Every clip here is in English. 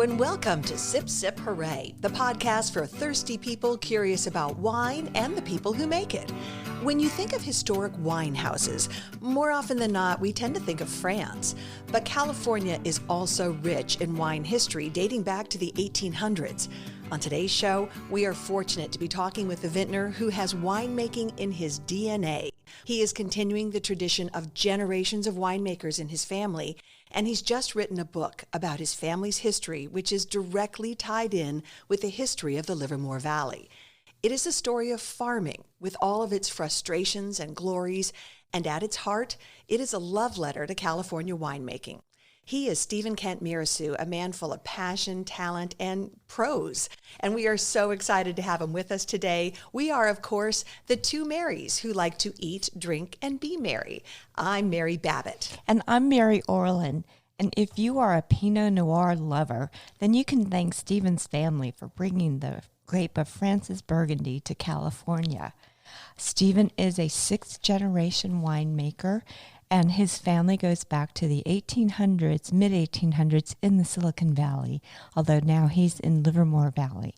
and welcome to Sip Sip Hooray, the podcast for thirsty people curious about wine and the people who make it. When you think of historic wine houses, more often than not, we tend to think of France. But California is also rich in wine history dating back to the 1800s. On today's show, we are fortunate to be talking with a vintner who has winemaking in his DNA. He is continuing the tradition of generations of winemakers in his family, and he's just written a book about his family's history, which is directly tied in with the history of the Livermore Valley. It is a story of farming with all of its frustrations and glories, and at its heart, it is a love letter to California winemaking. He is Steven Kent Mirassou, a man full of passion, talent, and prose. And we are so excited to have him with us today. We are, of course, the two Marys who like to eat, drink, and be merry. I'm Mary Babbitt. And I'm Mary Orland. And if you are a Pinot Noir lover, then you can thank Steven's family for bringing the grape of Francis Burgundy to California. Steven is a sixth-generation winemaker, and his family goes back to the 1800s, mid-1800s in the Silicon Valley, although now he's in Livermore Valley.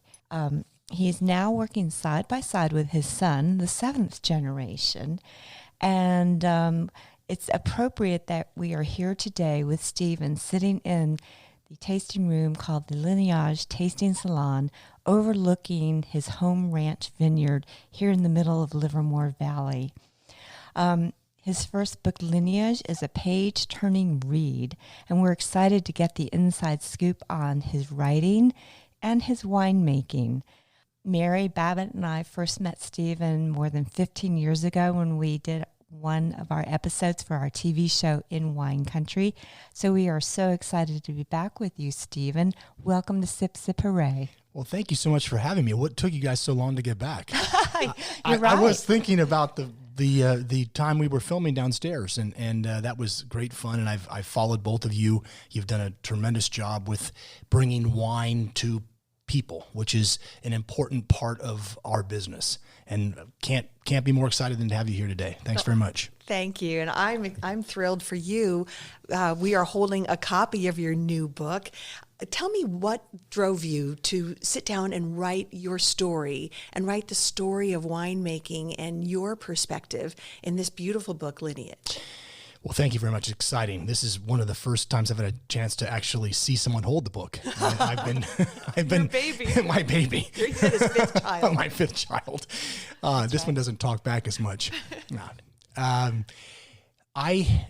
He's now working side by side with his son, the seventh generation, and it's appropriate that we are here today with Steven sitting in the tasting room called the Lineage Tasting Salon, overlooking his home ranch vineyard here in the middle of Livermore Valley. His first book, Lineage, is a page-turning read, and we're excited to get the inside scoop on his writing and his winemaking. Mary Babbitt and I first met Steven more than 15 years ago when we did one of our episodes for our TV show In Wine Country. So we are so excited to be back with you, Steven. Welcome to Sip Sip Hooray. Well, thank you so much for having me. What took you guys so long to get back? You're right. I was thinking about the time we were filming downstairs, and that was great fun. And I've followed both of you. You've done a tremendous job with bringing wine to people, which is an important part of our business. And can't be more excited than to have you here today. Thanks very much. Thank you, and I'm thrilled for you. We are holding a copy of your new book. Tell me what drove you to sit down and write your story and write the story of winemaking and your perspective in this beautiful book, Lineage. Well, thank you very much. It's exciting. This is one of the first times I've had a chance to actually see someone hold the book. I've been Your baby. My baby. You're his fifth child. My fifth child. This one doesn't talk back as much. No. I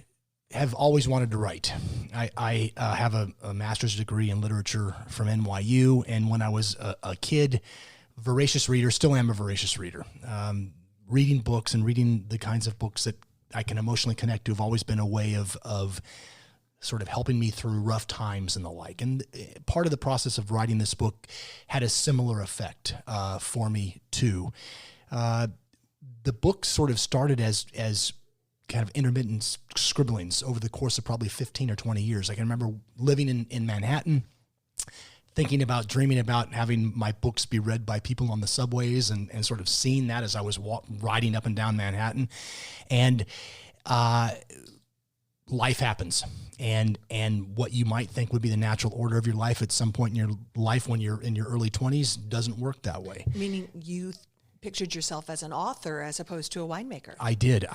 have always wanted to write. I have a master's degree in literature from NYU, and when I was a kid, voracious reader, still am a voracious reader. Reading books and reading the kinds of books that I can emotionally connect to have always been a way of sort of helping me through rough times and the like. And part of the process of writing this book had a similar effect for me too. The book sort of started as kind of intermittent scribblings over the course of probably 15 or 20 years. I can remember living in Manhattan, dreaming about having my books be read by people on the subways and sort of seeing that as I was riding up and down Manhattan. And life happens. And what you might think would be the natural order of your life at some point in your life when you're in your early 20s doesn't work that way. Meaning you pictured yourself as an author as opposed to a winemaker. I did.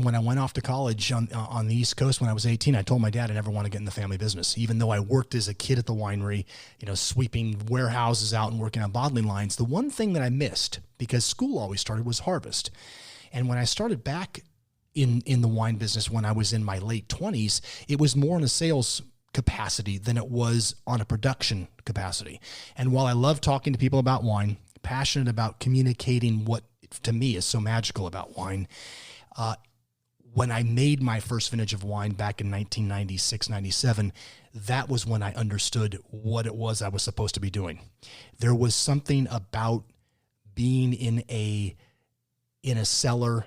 When I went off to college on the East Coast when I was 18, I told my dad I never want to get in the family business. Even though I worked as a kid at the winery, sweeping warehouses out and working on bottling lines, the one thing that I missed, because school always started, was harvest. And when I started back in the wine business when I was in my late 20s, it was more in a sales capacity than it was on a production capacity. And while I love talking to people about wine, passionate about communicating what to me is so magical about wine, when I made my first vintage of wine back in 1996, 97, that was when I understood what it was I was supposed to be doing. There was something about being in a cellar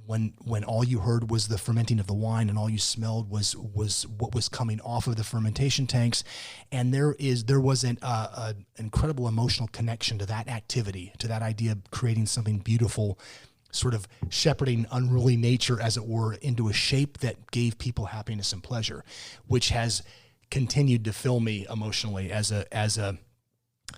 when all you heard was the fermenting of the wine and all you smelled was what was coming off of the fermentation tanks. And there was an incredible emotional connection to that activity, to that idea of creating something beautiful, sort of shepherding unruly nature, as it were, into a shape that gave people happiness and pleasure, which has continued to fill me emotionally as a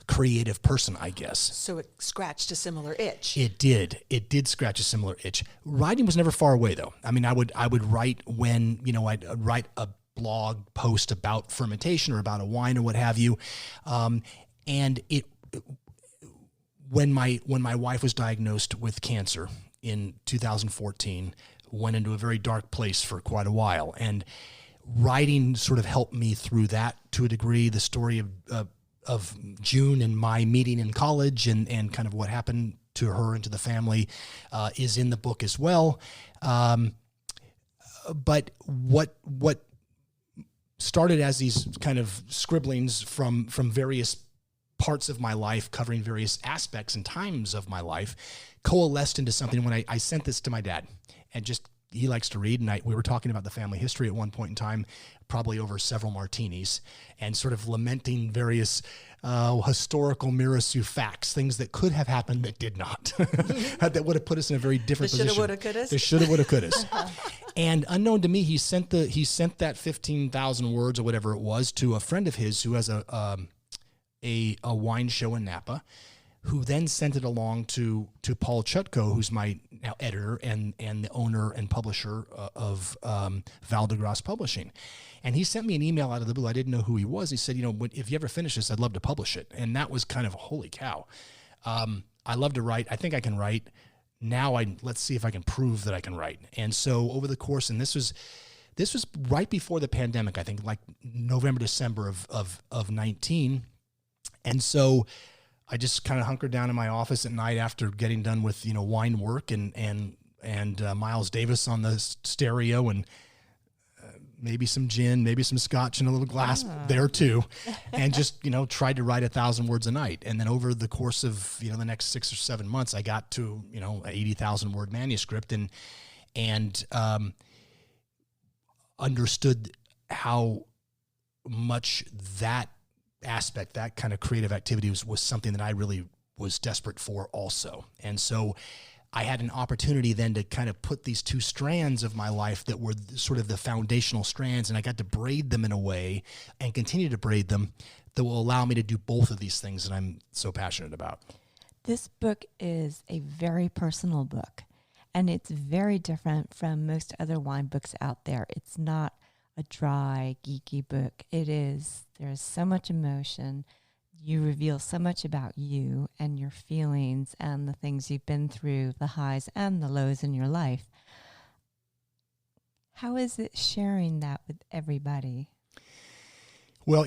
creative person, I guess. So it scratched a similar itch. It did scratch a similar itch. Writing was never far away, though. I mean, I would write when, I'd write a blog post about fermentation or about a wine or what have you. And when my wife was diagnosed with cancer in 2014, went into a very dark place for quite a while. And writing sort of helped me through that to a degree. The story of June and my meeting in college and kind of what happened to her and to the family is in the book as well. But what started as these kind of scribblings from various parts of my life, covering various aspects and times of my life, coalesced into something when I sent this to my dad. And just, he likes to read, and we were talking about the family history at one point in time, probably over several martinis, and sort of lamenting various historical Mirassou facts, things that could have happened that did not, that would have put us in a very different position. The shoulda, woulda, couldas? The shoulda, woulda, couldas. And unknown to me, he sent that 15,000 words or whatever it was to a friend of his who has a wine show in Napa, who then sent it along to Paul Chutko, who's my now editor and the owner and publisher of Val de Grace Publishing. And he sent me an email out of the blue. I didn't know who he was. He said, if you ever finish this, I'd love to publish it. And that was kind of, holy cow. I love to write. I think I can write. Now let's see if I can prove that I can write. And so over the course, and this was right before the pandemic, I think like November, December of 19. And so I just kind of hunkered down in my office at night after getting done with, wine work and Miles Davis on the stereo and maybe some gin, maybe some scotch and a little glass there too. And just, tried to write 1,000 words a night. And then over the course of, the next 6 or 7 months, I got to, an 80,000 word manuscript and understood how much that aspect, that kind of creative activity was something that I really was desperate for also. And so I had an opportunity then to kind of put these two strands of my life that were sort of the foundational strands, and I got to braid them in a way and continue to braid them that will allow me to do both of these things that I'm so passionate about. This book is a very personal book, and it's very different from most other wine books out there. It's not a dry, geeky book. There's so much emotion. You reveal so much about you and your feelings and the things you've been through, the highs and the lows in your life. How is it sharing that with everybody? Well,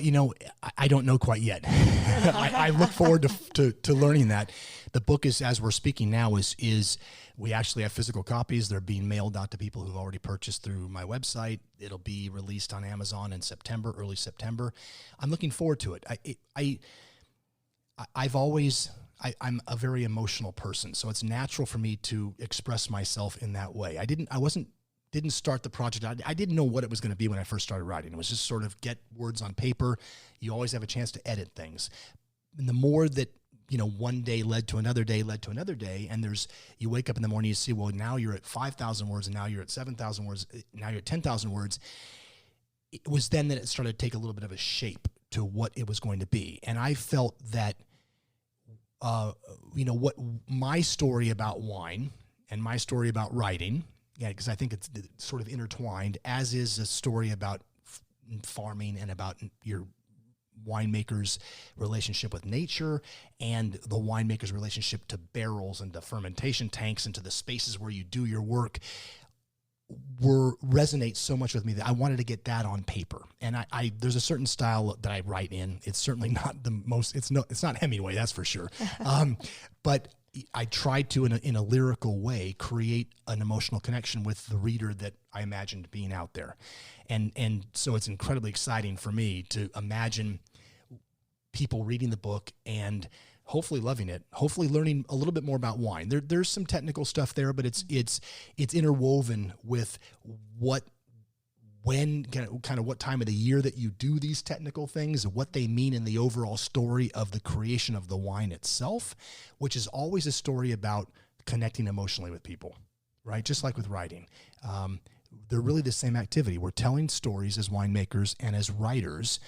I don't know quite yet. I look forward to learning that. The book is, as we're speaking now, is we actually have physical copies. They're being mailed out to people who've already purchased through my website. It'll be released on Amazon in September, early September. I'm looking forward to it. I'm a very emotional person, so it's natural for me to express myself in that way. I didn't start the project. I didn't know what it was going to be when I first started writing. It was just sort of get words on paper. You always have a chance to edit things. And the more that, one day led to another day, and you wake up in the morning, you see, well, now you're at 5,000 words, and now you're at 7,000 words, now you're at 10,000 words. It was then that it started to take a little bit of a shape to what it was going to be. And I felt that, what my story about wine and my story about writing, because I think it's sort of intertwined, as is a story about farming and about your winemaker's relationship with nature and the winemaker's relationship to barrels and to fermentation tanks and to the spaces where you do your work resonate so much with me that I wanted to get that on paper. And I there's a certain style that I write in. It's certainly not the most, it's not Hemingway, that's for sure. But I tried to, in a lyrical way, create an emotional connection with the reader that I imagined being out there. And so it's incredibly exciting for me to imagine people reading the book and hopefully loving it, hopefully learning a little bit more about wine. There's some technical stuff there, but it's interwoven with what time of the year that you do these technical things, what they mean in the overall story of the creation of the wine itself, which is always a story about connecting emotionally with people, right? Just like with writing. they're really the same activity. We're telling stories as winemakers and as writers.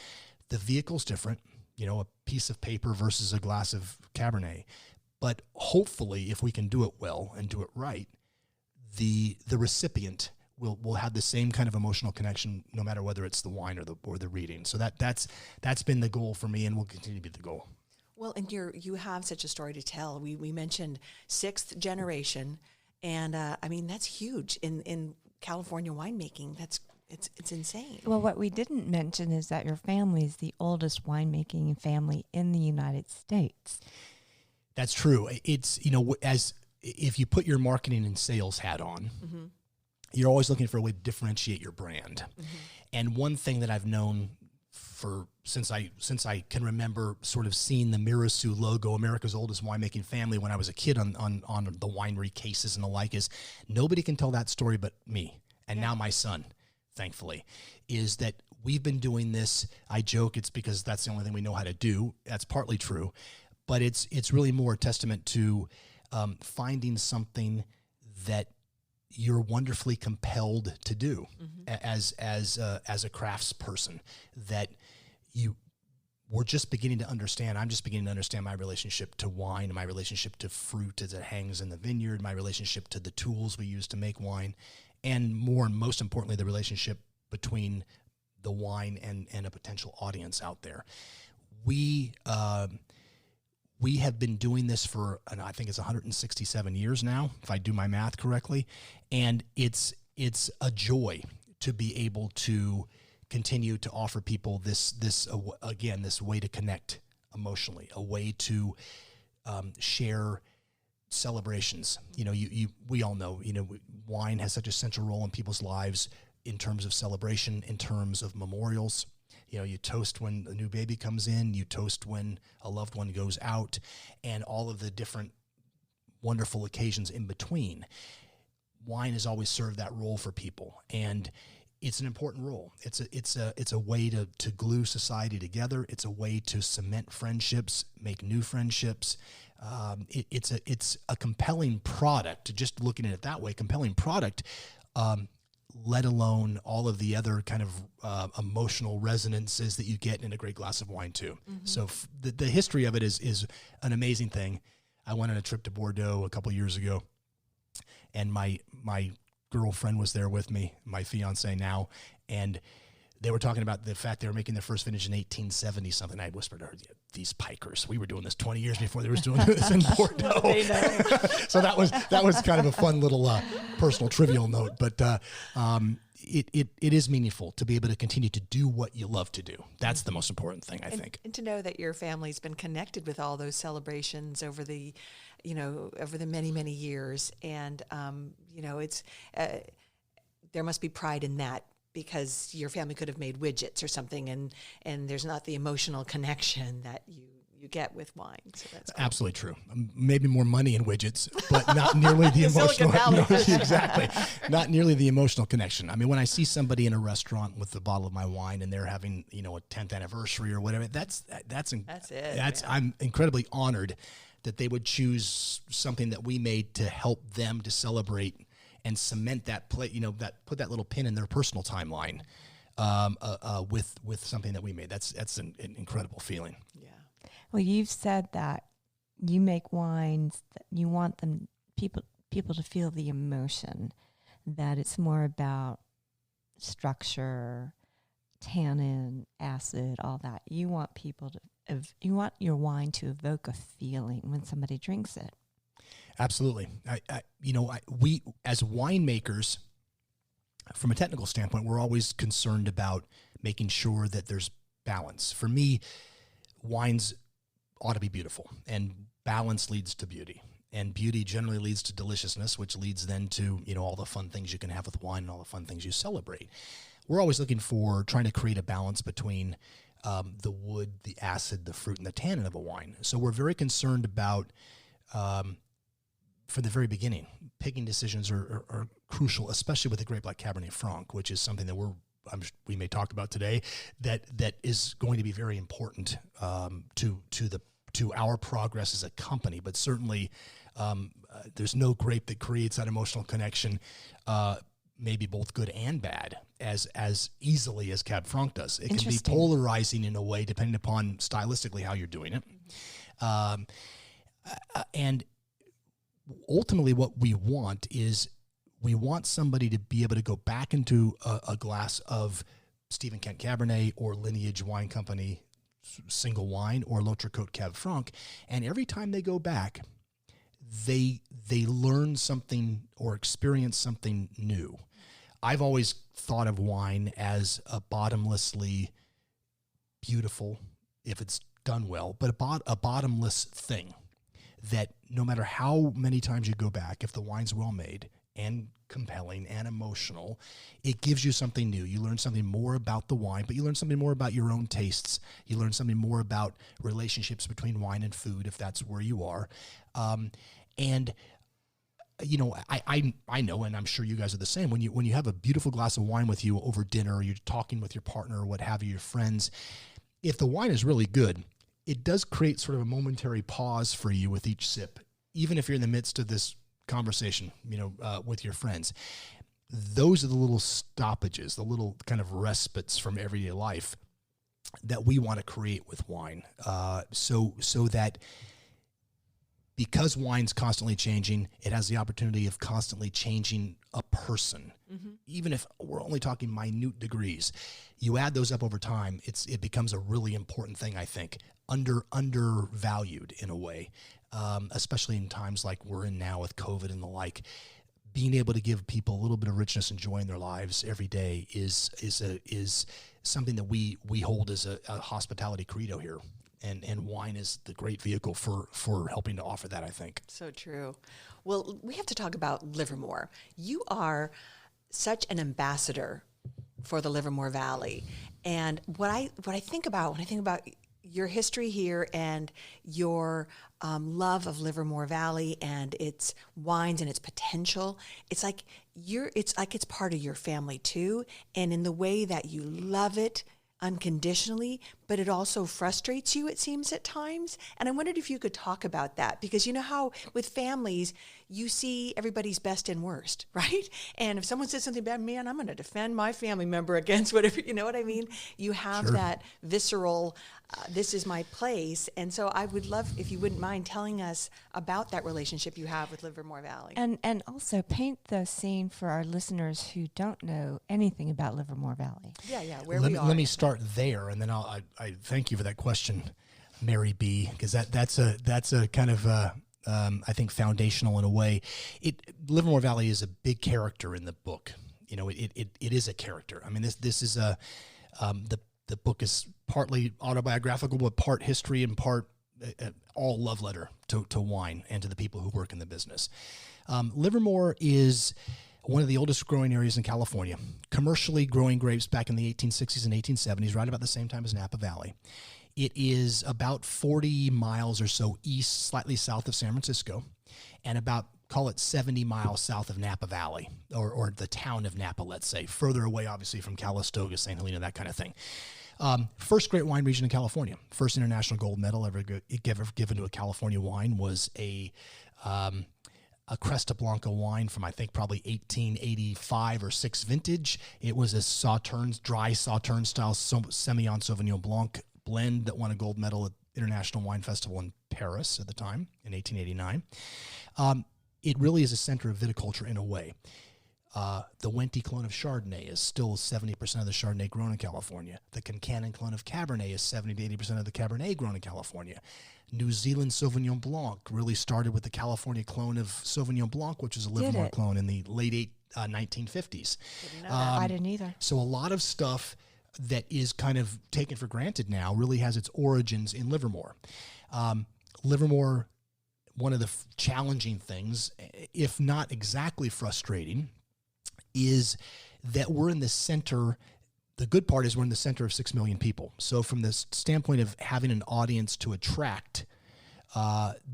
The vehicle's different, a piece of paper versus a glass of Cabernet. But hopefully, if we can do it well and do it right, the recipient will have the same kind of emotional connection, no matter whether it's the wine or the reading. So that's been the goal for me, and will continue to be the goal. Well, and you have such a story to tell. We mentioned 6th generation, and that's huge in California winemaking. It's insane. Well, what we didn't mention is that your family is the oldest winemaking family in the United States. That's true. It's, as if you put your marketing and sales hat on, mm-hmm. you're always looking for a way to differentiate your brand. Mm-hmm. And one thing that I've known since I can remember sort of seeing the Mirassou logo, America's oldest winemaking family, when I was a kid on the winery cases and the like, is nobody can tell that story but me. And now my son, thankfully, is that we've been doing this. I joke it's because that's the only thing we know how to do. That's partly true. But it's really more a testament to finding something that you're wonderfully compelled to do mm-hmm. as a craftsperson, that we're just beginning to understand. I'm just beginning to understand my relationship to wine and my relationship to fruit as it hangs in the vineyard, my relationship to the tools we use to make wine, and most importantly, the relationship between the wine and a potential audience out there. We have been doing this for, I think it's 167 years now, if I do my math correctly, and it's a joy to be able to continue to offer people this way to connect emotionally, a way to share celebrations. We all know, wine has such a central role in people's lives in terms of celebration, in terms of memorials. You toast when a new baby comes in, you toast when a loved one goes out, and all of the different wonderful occasions in between. Wine has always served that role for people, and it's an important role. It's a way to glue society together. It's a way to cement friendships, make new friendships. It's a compelling product. Just looking at it that way, compelling product. Let alone all of the other kind of emotional resonances that you get in a great glass of wine too. Mm-hmm. So the history of it is an amazing thing. I went on a trip to Bordeaux a couple years ago, and my girlfriend was there with me, my fiance now, and they were talking about the fact they were making their first vintage in 1870 something. I whispered to her, "These pikers, we were doing this 20 years before they were doing this in Bordeaux." So that was kind of a fun little personal trivial note, but it is meaningful to be able to continue to do what you love to do. That's the most important thing, I think. And to know that your family's been connected with all those celebrations over the many, many years, and it's there must be pride in that, because your family could have made widgets or something, and there's not the emotional connection that you get with wine. So that's cool. Absolutely true. Maybe more money in widgets, but not nearly the emotional. No, exactly, not nearly the emotional connection. I mean, when I see somebody in a restaurant with a bottle of my wine and they're having a 10th anniversary or whatever, that's it. I'm incredibly honored that they would choose something that we made to help them to celebrate and cement that put that little pin in their personal timeline with something that we made. That's an incredible feeling. Yeah. Well, you've said that you make wines that you want people to feel the emotion, that it's more about structure, tannin, acid, all that. You want you want your wine to evoke a feeling when somebody drinks it. Absolutely. We as winemakers, from a technical standpoint, we're always concerned about making sure that there's balance. For me, wines ought to be beautiful, and balance leads to beauty, and beauty generally leads to deliciousness, which leads then to all the fun things you can have with wine and all the fun things you celebrate. We're always looking for trying to create a balance between the wood, the acid, the fruit, and the tannin of a wine. So we're very concerned about from the very beginning, picking decisions are crucial, especially with a grape like Cabernet Franc, which is something that we may talk about today, that is going to be very important to our progress as a company. But certainly, there's no grape that creates that emotional connection maybe both good and bad as easily as Cab Franc does. It can be polarizing in a way, depending upon stylistically how you're doing it. And ultimately what we want is we want somebody to be able to go back into a glass of Steven Kent Cabernet or Lineage Wine Company single wine or L'Autre Côte Cab Franc, and every time they go back, they learn something or experience something new. I've always thought of wine as a bottomlessly beautiful, if it's done well, but a bottomless thing that no matter how many times you go back, if the wine's well made and compelling and emotional, it gives you something new. You learn something more about the wine, but you learn something more about your own tastes. You learn something more about relationships between wine and food, if that's where you are. And you know, I know, and I'm sure you guys are the same. When you have a beautiful glass of wine with you over dinner, or you're talking with your partner or what have you, your friends, if the wine is really good, it does create sort of a momentary pause for you with each sip, even if you're in the midst of this conversation, you know, with your friends. Those are the little stoppages, the little kind of respites from everyday life that we want to create with wine, so that because wine's constantly changing, it has the opportunity of constantly changing a person. Mm-hmm. Even if we're only talking minute degrees, you add those up over time, it becomes a really important thing, I think, undervalued in a way, especially in times like we're in now with COVID and the like. Being able to give people a little bit of richness and joy in their lives every day is something that we hold as a hospitality credo here. And wine is the great vehicle for helping to offer that, I think. So true. Well, we have to talk about Livermore. You are such an ambassador for the Livermore Valley. And what I think about when I think about your history here and your love of Livermore Valley and its wines and its potential, it's like it's part of your family too. And in the way that you love it unconditionally, but it also frustrates you, it seems, at times. And I wondered if you could talk about that, because you know how with families, you see everybody's best and worst, right? And if someone says something bad, man, I'm going to defend my family member against whatever, you know what I mean? You have Sure. that visceral, this is my place. And so I would love, if you wouldn't mind telling us about that relationship you have with Livermore Valley. And also paint the scene for our listeners who don't know anything about Livermore Valley. Yeah, where we are. Let me start there, and then I thank you for that question, Mary B, because that's a kind of I think foundational in a way. Livermore Valley is a big character in the book. You know, it is a character. I mean, this is the book is partly autobiographical, but part history and part all love letter to wine and to the people who work in the business. Livermore is one of the oldest growing areas in California, commercially growing grapes back in the 1860s and 1870s, right about the same time as Napa Valley. It is about 40 miles or so east, slightly south of San Francisco, and about, call it 70 miles south of Napa Valley, or the town of Napa, let's say, further away, obviously, from Calistoga, St. Helena, that kind of thing. First great wine region in California. First international gold medal ever given to a California wine was a Cresta Blanca wine from, I think, probably 1885 or 6 vintage. It was a dry Sauterne style Semillon Sauvignon Blanc blend that won a gold medal at International Wine Festival in Paris at the time in 1889. It really is a center of viticulture in a way. The Wente clone of Chardonnay is still 70% of the Chardonnay grown in California. The Concannon clone of Cabernet is 70 to 80% of the Cabernet grown in California. New Zealand Sauvignon Blanc really started with the California clone of Sauvignon Blanc, which was a Livermore clone in the late 1950s. I didn't either. So a lot of stuff that is kind of taken for granted now really has its origins in Livermore. Livermore, one of the challenging things, if not exactly frustrating, is that we're in the center. The good part is we're in the center of 6 million people. So from the standpoint of having an audience to attract,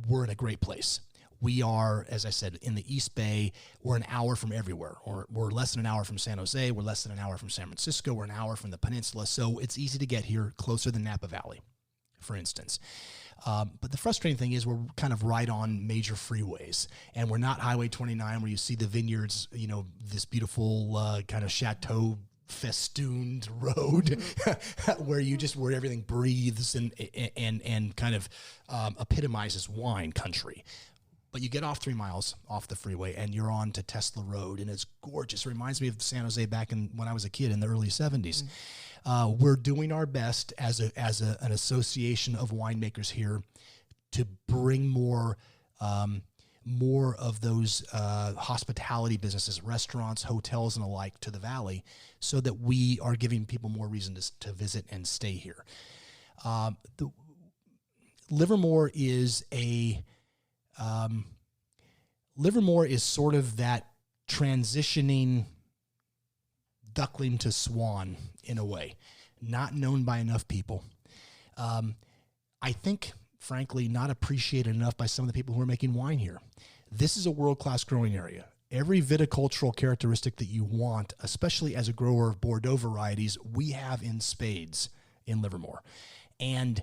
we're in a great place. We are, as I said, in the East Bay. We're an hour from everywhere. Or we're less than an hour from San Jose. We're less than an hour from San Francisco. We're an hour from the peninsula. So it's easy to get here, closer than Napa Valley, for instance. But the frustrating thing is we're kind of right on major freeways, and we're not Highway 29 where you see the vineyards, this beautiful kind of chateau festooned road where everything breathes and kind of epitomizes wine country. But you get off 3 miles off the freeway and you're on to Tesla Road, and it's gorgeous. It reminds me of San Jose back when I was a kid in the early 70s. We're doing our best as an association of winemakers here to bring more of those hospitality businesses, restaurants, hotels, and the like to the valley, so that we are giving people more reason to visit and stay here. Livermore is sort of that transitioning duckling to swan in a way, not known by enough people. I think, frankly, not appreciated enough by some of the people who are making wine here. This is a world-class growing area. Every viticultural characteristic that you want, especially as a grower of Bordeaux varieties, we have in spades in Livermore. And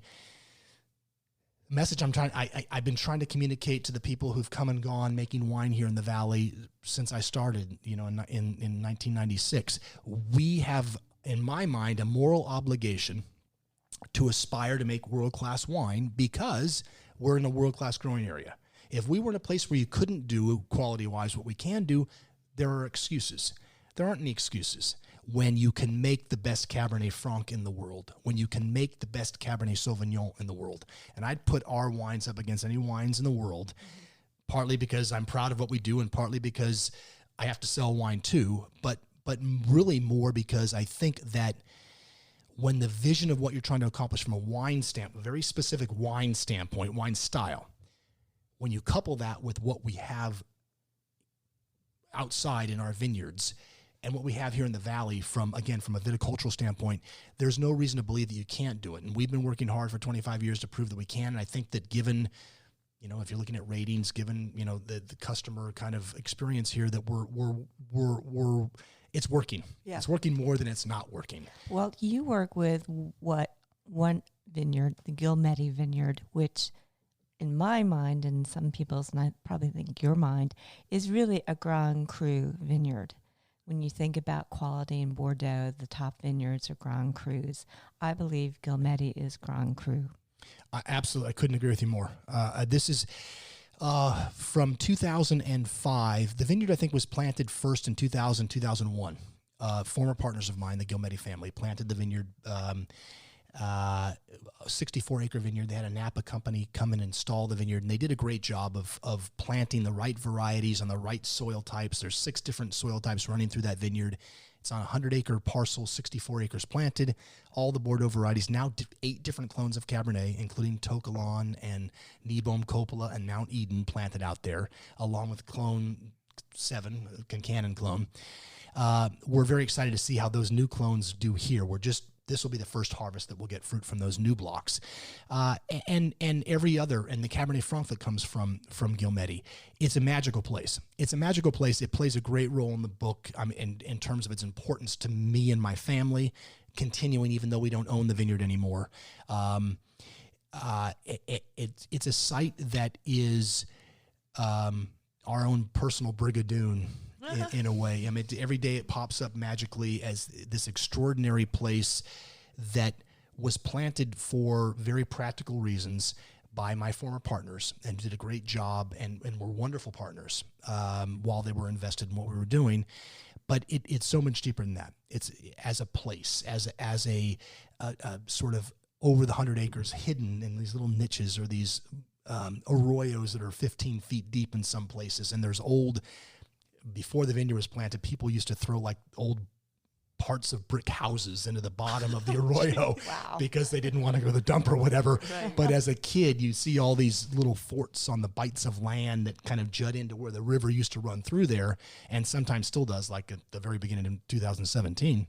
message I've been trying to communicate to the people who've come and gone making wine here in the valley since I started, in 1996. We have, in my mind, a moral obligation to aspire to make world-class wine because we're in a world-class growing area. If we were in a place where you couldn't do quality-wise what we can do, there are excuses. There aren't any excuses when you can make the best Cabernet Franc in the world, when you can make the best Cabernet Sauvignon in the world. And I'd put our wines up against any wines in the world, partly because I'm proud of what we do and partly because I have to sell wine too, but really more because I think that when the vision of what you're trying to accomplish from a wine standpoint, a very specific wine standpoint, wine style, when you couple that with what we have outside in our vineyards and what we have here in the valley from a viticultural standpoint, there's no reason to believe that you can't do it. And we've been working hard for 25 years to prove that we can. And I think that given, if you're looking at ratings, given, the customer kind of experience here, that we're it's working. Yeah. It's working more than it's not working. Well, you work with one vineyard, the Gilmedi vineyard, which in my mind and some people's, and I probably think your mind, is really a Grand Cru vineyard. When you think about quality in Bordeaux, the top vineyards are Grand Crus. I believe Gilmedi is Grand Cru. Absolutely. I couldn't agree with you more. This is from 2005. The vineyard, I think, was planted first in 2000, 2001. Former partners of mine, the Gilmedi family, planted the vineyard, 64-acre vineyard. They had a Napa company come and install the vineyard, and they did a great job of planting the right varieties on the right soil types. There's 6 different soil types running through that vineyard. It's on a 100-acre parcel, 64 acres planted, all the Bordeaux varieties, now 8 different clones of Cabernet, including Tocolon and Nieboom Coppola and Mount Eden planted out there, along with clone 7, Concannon clone. We're very excited to see how those new clones do here. This will be the first harvest that we'll get fruit from those new blocks, and every other, and the Cabernet Franc that comes from Gilmedi. It's a magical place. It's a magical place. It plays a great role in the book, in terms of its importance to me and my family, continuing even though we don't own the vineyard anymore. It's a site that is our own personal brigadoon. In a way. Every day it pops up magically as this extraordinary place that was planted for very practical reasons by my former partners and did a great job and were wonderful partners while they were invested in what we were doing. But it's so much deeper than that. It's as a place, as a sort of over the 100 acres hidden in these little niches or these arroyos that are 15 feet deep in some places. And there's before the vineyard was planted, people used to throw like old parts of brick houses into the bottom of the arroyo wow. because they didn't want to go to the dump or whatever. Right. But as a kid, you see all these little forts on the bites of land that kind of jut into where the river used to run through there, and sometimes still does, like at the very beginning in 2017.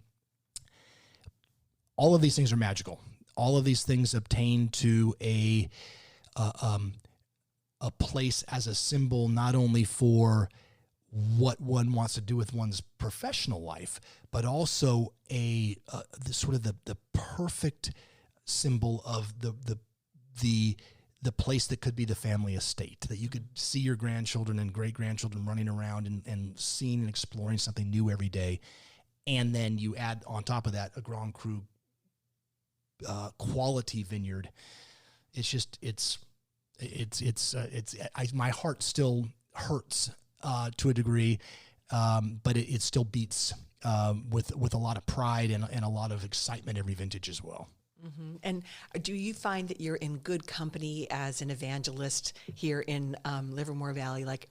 All of these things are magical. All of these things obtain to a place as a symbol, not only for what one wants to do with one's professional life, but also the sort of the perfect symbol of the the place that could be the family estate, that you could see your grandchildren and great-grandchildren running around and seeing and exploring something new every day. And then you add on top of that a Grand Cru quality vineyard. It's just, my heart still hurts to a degree, but it still beats with a lot of pride and a lot of excitement every vintage as well. Mm-hmm. And do you find that you're in good company as an evangelist here in Livermore Valley? Like,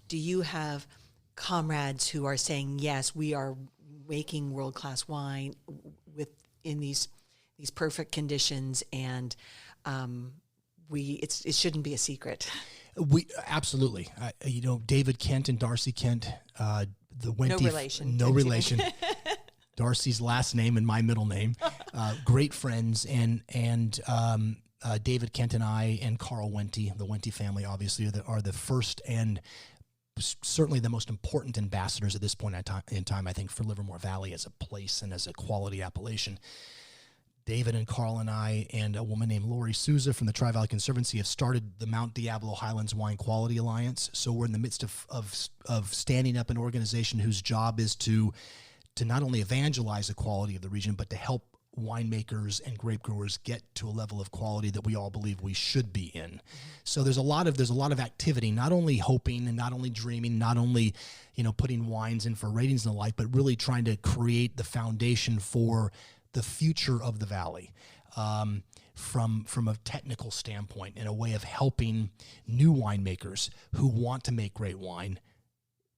do you have comrades who are saying, yes, we are making world-class wine in these perfect conditions, and it shouldn't be a secret? We absolutely, David Kent and Darcy Kent, the Wente, no relation. Darcy's last name and my middle name, great friends, and David Kent and I and Carl Wente, the Wente family, obviously are the first and certainly the most important ambassadors at this point in time, I think, for Livermore Valley as a place and as a quality appellation. David and Carl and I and a woman named Lori Souza from the Tri-Valley Conservancy have started the Mount Diablo Highlands Wine Quality Alliance. So we're in the midst of standing up an organization whose job is to not only evangelize the quality of the region, but to help winemakers and grape growers get to a level of quality that we all believe we should be in. Mm-hmm. So there's a lot of activity, not only hoping and not only dreaming, not only, putting wines in for ratings and the like, but really trying to create the foundation for the future of the valley, from a technical standpoint, in a way of helping new winemakers who want to make great wine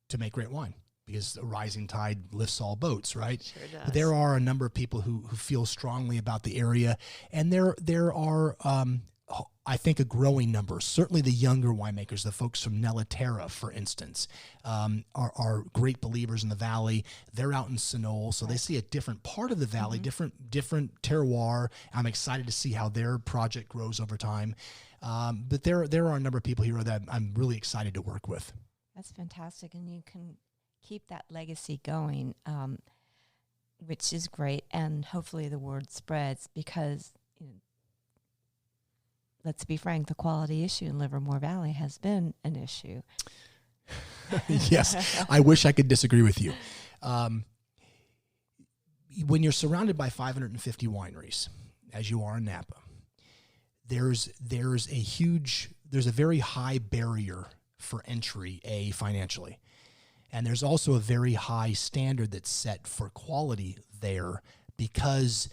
to make great wine. Because a rising tide lifts all boats, right? Sure does. There are a number of people who feel strongly about the area, and there are, I think, a growing number. Certainly the younger winemakers, the folks from Nella-Terra, for instance, are great believers in the valley. They're out in Sonol, so they see a different part of the valley, mm-hmm. different terroir. I'm excited to see how their project grows over time. But there are a number of people here that I'm really excited to work with. That's fantastic, and you can keep that legacy going, which is great, and hopefully the word spreads, because let's be frank, the quality issue in Livermore Valley has been an issue. Yes, I wish I could disagree with you. When you're surrounded by 550 wineries, as you are in Napa, there's a very high barrier for entry, financially. And there's also a very high standard that's set for quality there, because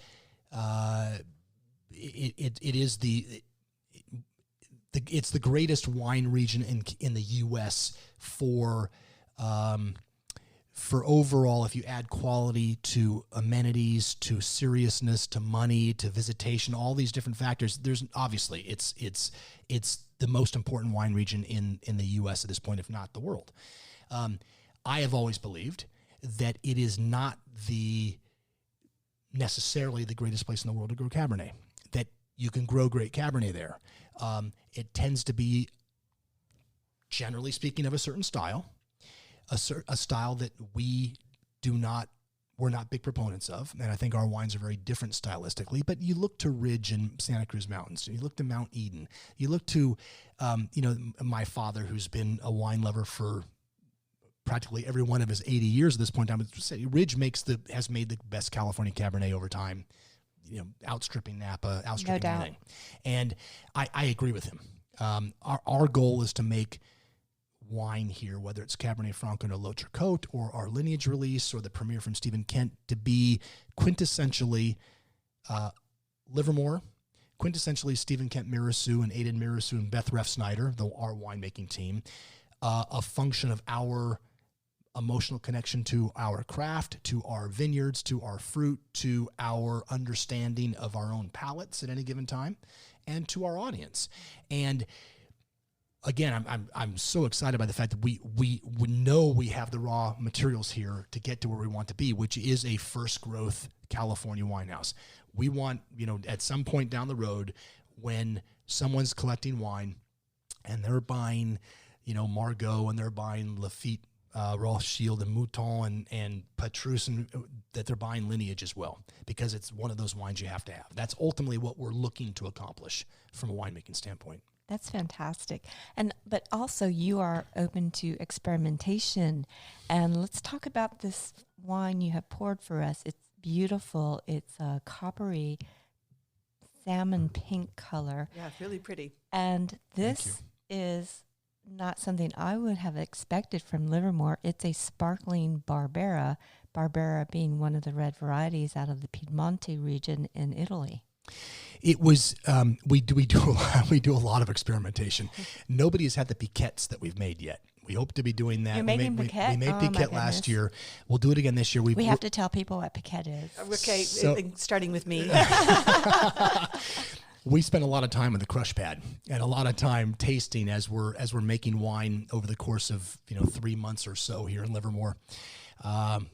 it's the greatest wine region in the U.S. for overall, if you add quality to amenities, to seriousness, to money, to visitation, all these different factors. There's obviously it's the most important wine region in the U.S. at this point, if not the world. I have always believed that it is not necessarily the greatest place in the world to grow Cabernet, that you can grow great Cabernet there. It tends to be, generally speaking, of a certain style, a style that we're not big proponents of, and I think our wines are very different stylistically. But you look to Ridge and Santa Cruz Mountains, you look to Mount Eden, you look to, my father, who's been a wine lover for practically every one of his 80 years at this point in time. Ridge has made the best California Cabernet over time, outstripping Napa, outstripping anything. And I agree with him. Our goal is to make wine here, whether it's Cabernet Franc or L'Autre Côte or our Lineage release or the premiere from Steven Kent, to be quintessentially Livermore, quintessentially Steven Kent Mirassou and Aidan Mirassou and Beth Ref Snyder, our winemaking team, a function of our emotional connection to our craft, to our vineyards, to our fruit, to our understanding of our own palates at any given time, and to our audience. And again, I'm so excited by the fact that we know we have the raw materials here to get to where we want to be, which is a first growth California winehouse. We want, at some point down the road, when someone's collecting wine and they're buying, Margaux, and they're buying Lafite, Rothschild and Mouton and Petrus, and they're buying Lineage as well, because it's one of those wines you have to have. That's ultimately what we're looking to accomplish from a winemaking standpoint. That's fantastic. But also you are open to experimentation. And let's talk about this wine you have poured for us. It's beautiful. It's a coppery salmon pink color. Yeah, really pretty. And this is not something I would have expected from Livermore. It's a sparkling Barbera, Barbera being one of the red varieties out of the Piedmonte region in Italy. It was we do a lot of experimentation. Nobody has had the piquettes that we've made yet. We hope to be doing that. You're making piquette? We made piquette last year. We'll do it again this year. We have to tell people what piquette is. Okay, starting with me. We spend a lot of time on the crush pad and a lot of time tasting as we're making wine over the course of 3 months or so here in Livermore,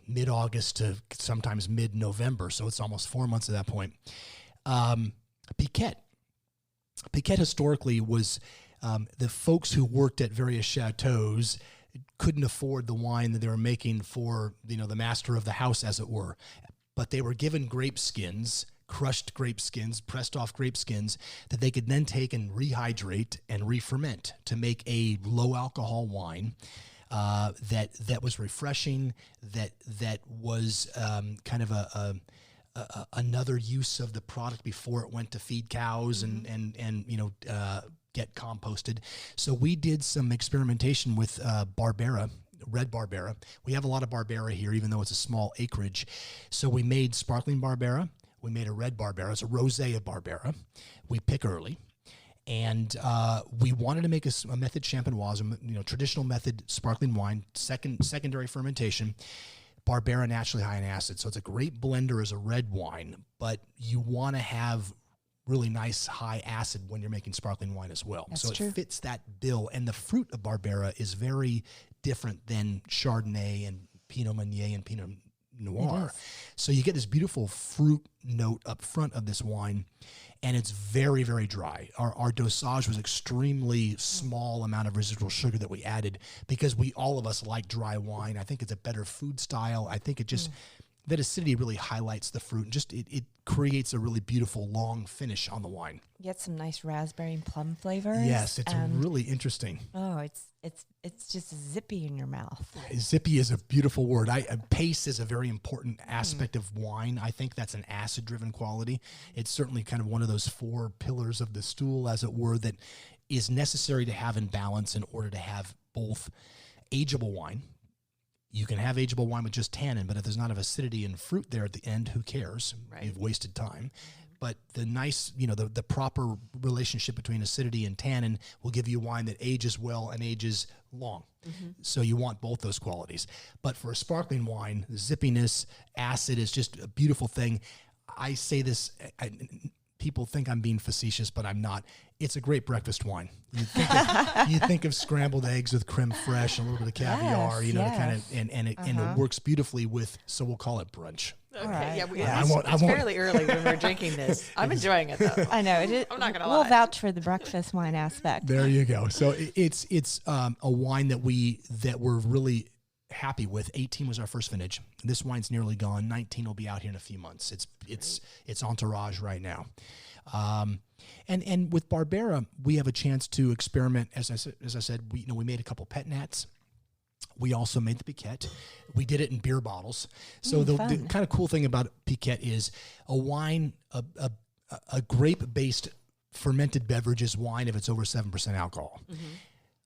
mid-August to sometimes mid-November. So it's almost 4 months at that point. Piquette historically was the folks who worked at various chateaus couldn't afford the wine that they were making for the master of the house, as it were, but they were given grape skins, crushed grape skins, pressed off grape skins that they could then take and rehydrate and re-ferment to make a low alcohol wine that was refreshing, that was kind of another use of the product before it went to feed cows and get composted. So we did some experimentation with Barbera, red Barbera. We have a lot of Barbera here, even though it's a small acreage. So we made sparkling Barbera. We made a red Barbera. It's a rosé of Barbera. We pick early. And we wanted to make a method champenoise, traditional method sparkling wine, secondary fermentation. Barbera naturally high in acid. So it's a great blender as a red wine, but you want to have really nice high acid when you're making sparkling wine as well. That's so true. It fits that bill. And the fruit of Barbera is very different than Chardonnay and Pinot Meunier and Pinot Noir. So you get this beautiful fruit note up front of this wine, and it's very, very dry. Our dosage was extremely small amount of residual sugar that we added because all of us like dry wine. I think it's a better food style. I think it just, that acidity really highlights the fruit and just it creates a really beautiful long finish on the wine. You get some nice raspberry and plum flavors. Yes, it's really interesting. Oh, it's just zippy in your mouth. Zippy is a beautiful word. Pace is a very important aspect of wine. I think that's an acid-driven quality. It's certainly kind of one of those 4 pillars of the stool, as it were, that is necessary to have in balance in order to have both ageable wine. You can have ageable wine with just tannin, but if there's not enough acidity and fruit there at the end, who cares? Right. You've wasted time. But the nice, the proper relationship between acidity and tannin will give you a wine that ages well and ages long. So you want both those qualities. But for a sparkling wine, zippiness, acid is just a beautiful thing. I say this, people think I'm being facetious, but I'm not. It's a great breakfast wine. You think of scrambled eggs with creme fraiche and a little bit of caviar, to kind of, and it works beautifully with, so we'll call it brunch. Okay, right. It's fairly early when we're drinking this. I'm enjoying it though. I know. I'm not gonna lie. We'll vouch for the breakfast wine aspect. There you go. So it's a wine that we're really happy with. 18 was our first vintage. This wine's nearly gone. 19 will be out here in a few months. It's entourage right now. And with Barbera, we have a chance to experiment. As I said, we made a couple pet nats. We also made the piquette. We did it in beer bottles. So the kind of cool thing about piquette is a wine, a grape-based fermented beverage is wine if it's over 7% alcohol.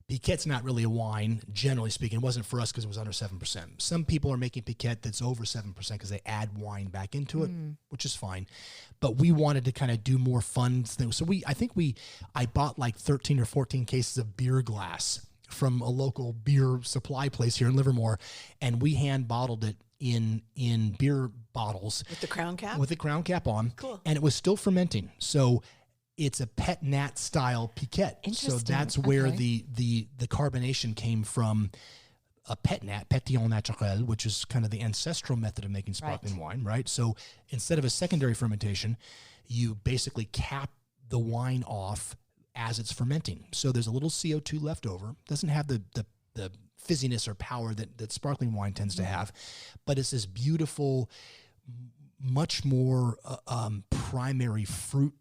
Piquette's not really a wine, generally speaking. It wasn't for us because it was under 7%. Some people are making piquette that's over 7% because they add wine back into it, which is fine. But we wanted to kind of do more fun things. So I bought like 13 or 14 cases of beer glass from a local beer supply place here in Livermore, and we hand bottled it in beer bottles. With the crown cap? With the crown cap on. Cool. And it was still fermenting. So it's a pet nat style piquette. So that's where the carbonation came from. A pet nat, pétillant naturel, which is kind of the ancestral method of making sparkling wine, right? So instead of a secondary fermentation, you basically cap the wine off as it's fermenting. So there's a little CO2 left over. Doesn't have the fizziness or power that sparkling wine tends to have, but it's this beautiful much more primary fruit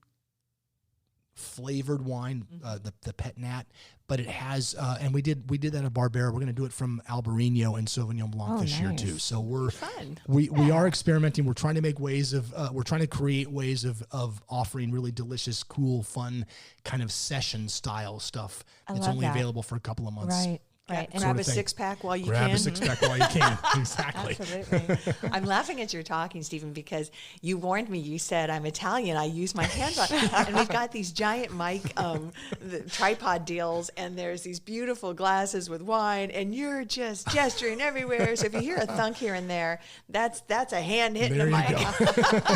flavored wine, the Pet Nat, but it has, and we did that at Barbera. We're going to do it from Albarino and Sauvignon Blanc this year too. So we are experimenting. We're trying to make ways of, we're trying to create ways of offering really delicious, cool, fun kind of session style stuff. It's only available for a couple of months. Right. Right. And grab a six-pack while you can. Grab a six-pack while you can. Exactly. Absolutely. I'm laughing as you're talking, Stephen, because you warned me. You said, I'm Italian. I use my hands on. And we've got these giant mic the tripod deals, and there's these beautiful glasses with wine, and you're just gesturing everywhere. So if you hear a thunk here and there, that's a hand hitting there the mic.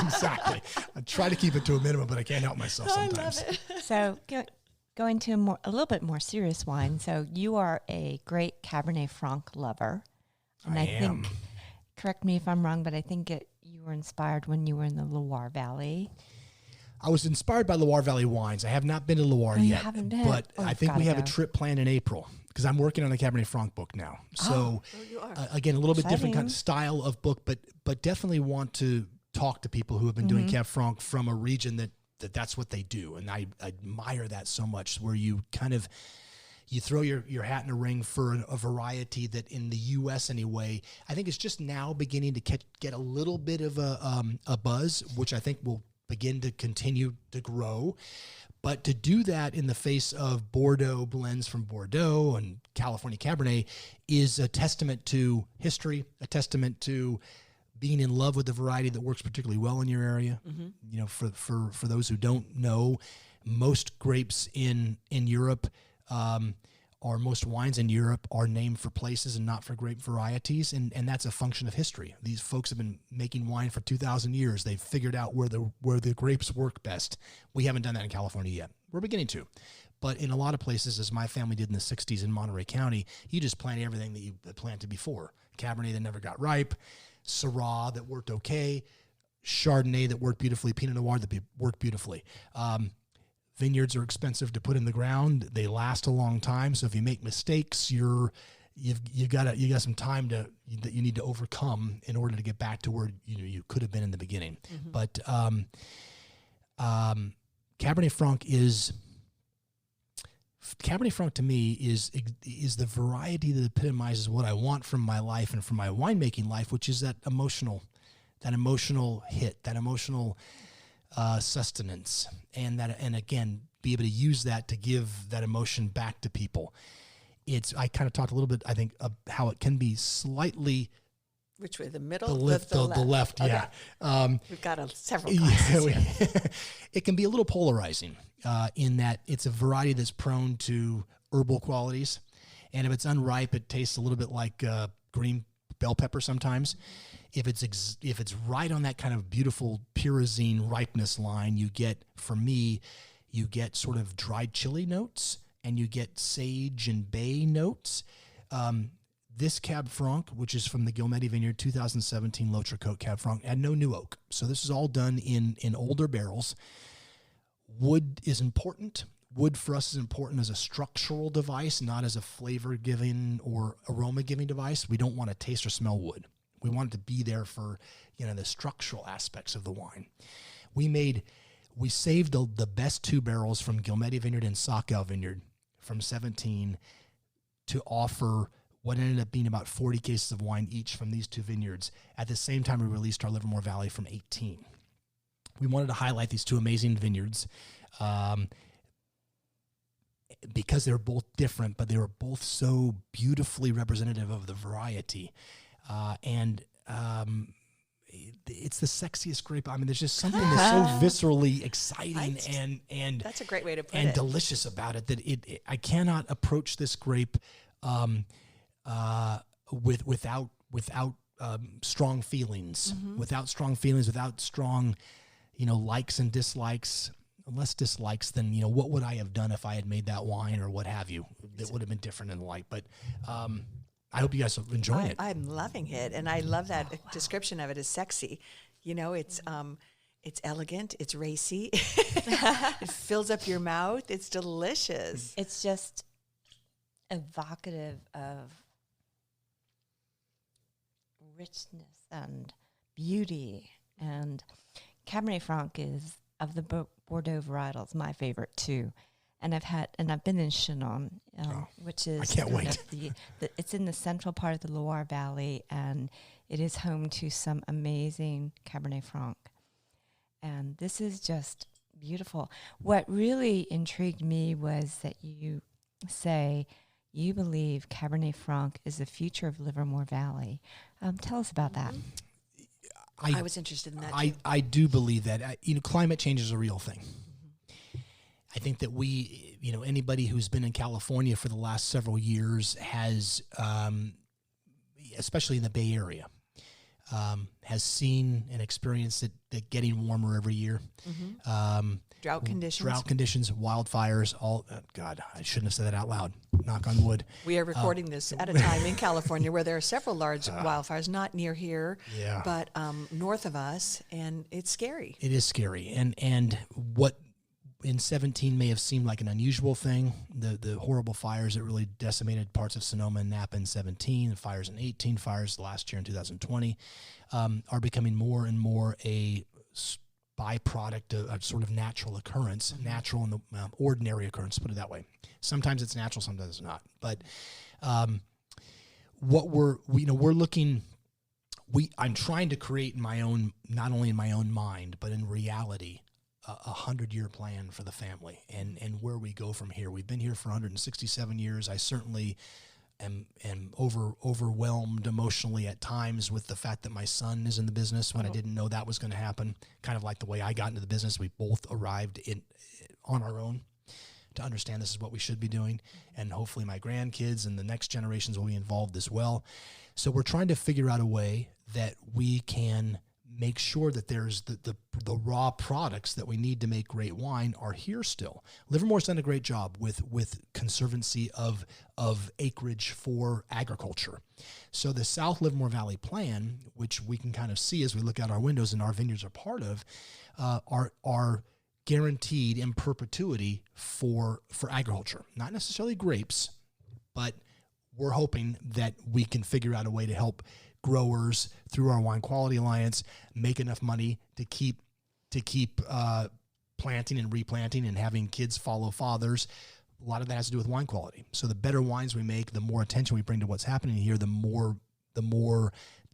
Exactly. I try to keep it to a minimum, but I can't help myself sometimes. I love it. So going to a little bit more serious wine. So you are a great Cabernet Franc lover. And I think, correct me if I'm wrong, but I think you were inspired when you were in the Loire Valley. I was inspired by Loire Valley wines. I have not been to Loire yet, but I think we have a trip planned in April because I'm working on a Cabernet Franc book now. So again, a little bit different kind of style of book, but definitely want to talk to people who have been doing Cab Franc from a region that's what they do. And I admire that so much, where you kind of, you throw your hat in a ring for a variety that in the U.S. anyway, I think it's just now beginning to get a little bit of a buzz, which I think will begin to continue to grow. But to do that in the face of Bordeaux blends from Bordeaux and California Cabernet is a testament to history, a testament to being in love with the variety that works particularly well in your area. You know, for those who don't know, most grapes in Europe, or most wines in Europe, are named for places and not for grape varieties, and that's a function of history. These folks have been making wine for 2,000 years. They've figured out where the grapes work best. We haven't done that in California yet. We're beginning to. But in a lot of places, as my family did in the 60s in Monterey County, you just plant everything that you planted before. Cabernet that never got ripe, Syrah that worked okay, Chardonnay that worked beautifully, Pinot Noir that worked beautifully. Vineyards are expensive to put in the ground. They last a long time. So if you make mistakes, you've got some time that you need to overcome in order to get back to where you could have been in the beginning. But Cabernet Franc to me is the variety that epitomizes what I want from my life and from my winemaking life, which is that emotional hit, that emotional sustenance, and again, be able to use that to give that emotion back to people. I kind of talked a little bit, I think, of how it can be slightly. Which way, the middle? The left, okay. Yeah. We've got several glasses here. It can be a little polarizing in that it's a variety that's prone to herbal qualities. And if it's unripe, it tastes a little bit like green bell pepper sometimes. If it's right on that kind of beautiful pyrazine ripeness line, you get sort of dried chili notes, and you get sage and bay notes. This Cab Franc, which is from the Guillemette Vineyard, 2017 L'Autre-Côte Cab Franc, had no new oak. So this is all done in older barrels. Wood is important. Wood for us is important as a structural device, not as a flavor-giving or aroma-giving device. We don't want to taste or smell wood. We want it to be there for, the structural aspects of the wine. We saved the best two barrels from Guillemette Vineyard and Saccal Vineyard from 17 to offer what ended up being about 40 cases of wine each from these two vineyards. At the same time, we released our Livermore Valley from 18. We wanted to highlight these two amazing vineyards because they're both different, but they were both so beautifully representative of the variety. It's the sexiest grape. I mean, there's just something that's so viscerally exciting and that's a great way to put and it. Delicious about it that I cannot approach this grape without strong feelings, without strong, likes and dislikes. Less dislikes than, what would I have done if I had made that wine or what have you? It would have been different in the like, but I hope you guys are enjoying it. I'm loving it, and I love that description of it as sexy. It's elegant, it's racy, it fills up your mouth, it's delicious. It's just evocative of richness and beauty And Cabernet Franc is, of the Bordeaux varietals, my favorite too. And I've been in Chinon, which is I can't wait. It's in the central part of the Loire Valley, and it is home to some amazing Cabernet Franc. And this is just beautiful. What really intrigued me was that you say you believe Cabernet Franc is the future of Livermore Valley. Tell us about that. I was interested in that too. I do believe that. Climate change is a real thing. I think that anybody who's been in California for the last several years has, especially in the Bay Area, has seen and experienced it getting warmer every year. Drought conditions, wildfires, God, I shouldn't have said that out loud. Knock on wood. We are recording this at a time in California where there are several large wildfires, not near here, but north of us, and it's scary. It is scary. And what in 17 may have seemed like an unusual thing, the horrible fires that really decimated parts of Sonoma and Napa in 17, the fires in 18, fires last year in 2020, are becoming more and more a byproduct of a sort of natural occurrence, natural and the ordinary occurrence, put it that way. Sometimes it's natural, sometimes it's not. But what we're looking, I'm trying to create in my own, not only in my own mind, but in reality, a 100-year plan for the family and where we go from here. We've been here for 167 years. I certainly am overwhelmed emotionally at times with the fact that my son is in the business when I didn't know that was going to happen. Kind of like the way I got into the business. We both arrived on our own to understand this is what we should be doing. And hopefully my grandkids and the next generations will be involved as well. So we're trying to figure out a way that we can make sure that there's the raw products that we need to make great wine are here still. Livermore's done a great job with conservancy of acreage for agriculture. So the South Livermore Valley plan, which we can kind of see as we look out our windows and our vineyards are part of, are guaranteed in perpetuity for agriculture. Not necessarily grapes, but we're hoping that we can figure out a way to help growers through our Wine Quality Alliance make enough money to keep planting and replanting and having kids follow fathers. A lot of that has to do with wine quality. So the better wines we make, the more attention we bring to what's happening here, the more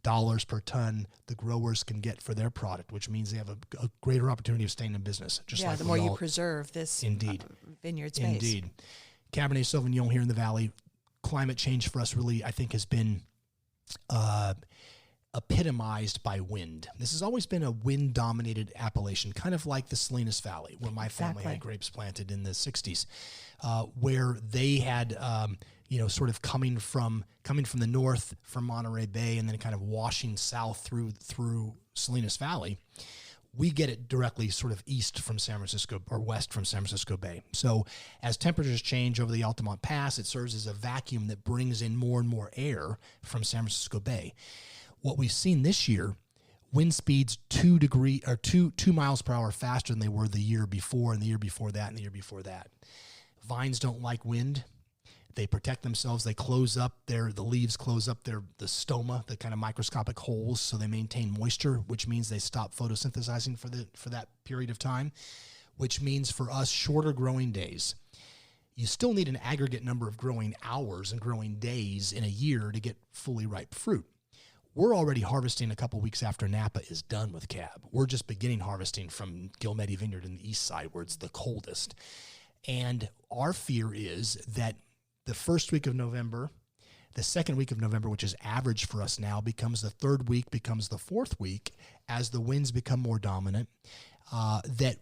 dollars per ton the growers can get for their product, which means they have a greater opportunity of staying in business. The more you preserve this vineyard space. Indeed. Cabernet Sauvignon here in the Valley, climate change for us really, I think, has been epitomized by wind. This has always been a wind-dominated appellation, kind of like the Salinas Valley, where my family had grapes planted in the 60s, where they had, sort of coming from the north from Monterey Bay and then kind of washing south through Salinas Valley. We get it directly sort of east from San Francisco or west from San Francisco Bay. So as temperatures change over the Altamont Pass, it serves as a vacuum that brings in more and more air from San Francisco Bay. What we've seen this year, wind speeds 2 miles per hour faster than they were the year before and the year before that and the year before that. Vines don't like wind. They protect themselves. They close up the leaves close up the stoma, the kind of microscopic holes, so they maintain moisture, which means they stop photosynthesizing for that period of time, which means for us shorter growing days. You still need an aggregate number of growing hours and growing days in a year to get fully ripe fruit. We're already harvesting a couple weeks after Napa is done with Cab. We're just beginning harvesting from Gilmedi Vineyard in the east side where it's the coldest. And our fear is that the first week of November, the second week of November, which is average for us now, becomes the third week, becomes the fourth week as the winds become more dominant, that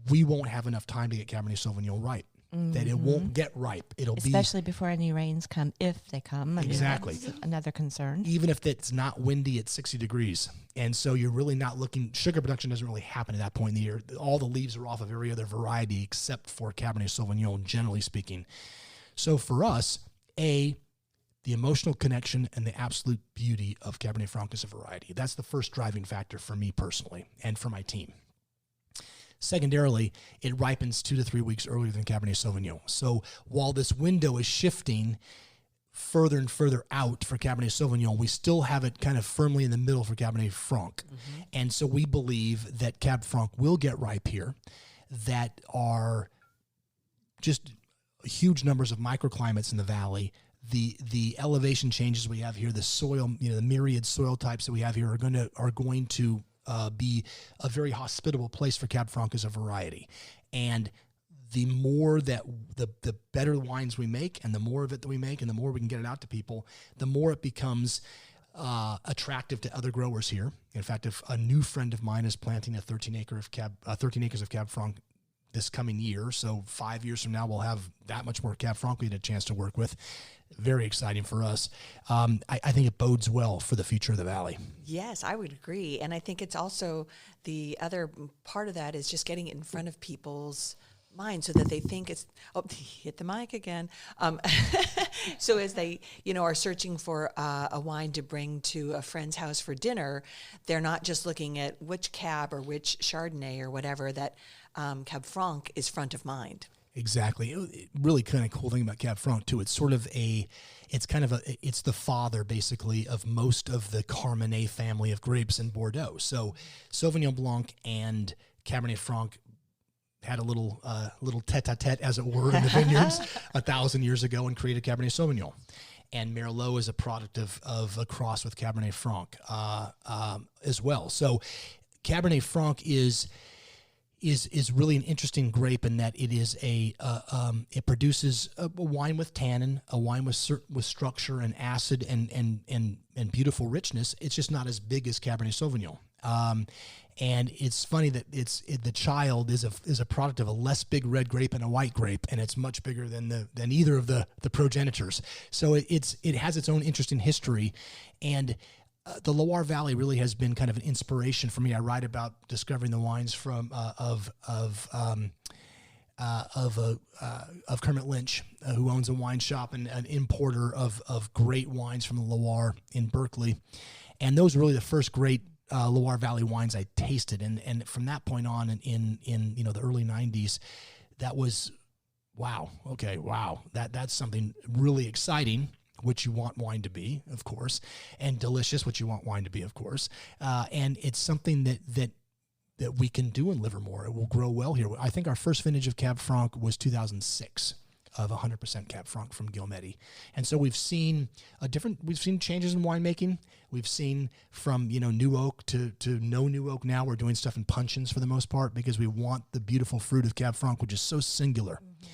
we won't have enough time to get Cabernet Sauvignon ripe, that it won't get ripe. Especially before any rains come, if they come. Exactly. That's another concern. Even if it's not windy at 60 degrees. And so you're really not sugar production doesn't really happen at that point in the year. All the leaves are off of every other variety except for Cabernet Sauvignon, generally speaking. So for us, the emotional connection and the absolute beauty of Cabernet Franc as a variety. That's the first driving factor for me personally and for my team. Secondarily, it ripens 2 to 3 weeks earlier than Cabernet Sauvignon. So while this window is shifting further and further out for Cabernet Sauvignon. We still have it kind of firmly in the middle for Cabernet Franc. And so we believe that Cab Franc will get ripe here, that are just huge numbers of microclimates in the valley. The elevation changes we have here, the soil, the myriad soil types that we have here are going to be a very hospitable place for Cab Franc as a variety. And the more that the better wines we make, and the more of it that we make, and the more we can get it out to people, the more it becomes attractive to other growers here. In fact, if a new friend of mine is planting 13 acres of Cab Franc this coming year, so 5 years from now we'll have that much more Cab Franc we had a chance to work with. Very exciting for us. I think it bodes well for the future of the valley. Yes, I would agree. And I think it's also the other part of that is just getting it in front of people's mind so that they think it's, hit the mic again. So as they, are searching for a wine to bring to a friend's house for dinner, they're not just looking at which Cab or which Chardonnay or whatever, that Cab Franc is front of mind. Exactly. Really kind of cool thing about Cab Franc too. It's it's the father basically of most of the Carmenet family of grapes in Bordeaux. So Sauvignon Blanc and Cabernet Franc had a little tete-a-tete, as it were, in the vineyards 1,000 years ago and created Cabernet Sauvignon. And Merlot is a product of a cross with Cabernet Franc as well. So Cabernet Franc is really an interesting grape in that it is it produces a wine with tannin, a wine with structure and acid and beautiful richness. It's just not as big as Cabernet Sauvignon. And it's funny that the child is a product of a less big red grape and a white grape, and it's much bigger than either of the progenitors. So it has its own interesting history, and the Loire Valley really has been kind of an inspiration for me. I write about discovering the wines from of Kermit Lynch, who owns a wine shop and an importer of great wines from the Loire in Berkeley, and those were really the first great Loire Valley wines I tasted, and from that point on in the early 90s, that was wow. That's something really exciting, which you want wine to be, of course, and delicious, which you want wine to be, of course, and it's something that we can do in Livermore. It will grow well here. I think our first vintage of Cab Franc was 2006. Of 100% Cab Franc from Guillemette. And so we've seen changes in winemaking. We've seen from, new oak to no new oak now. We're doing stuff in puncheons for the most part because we want the beautiful fruit of Cab Franc, which is so singular. Mm-hmm.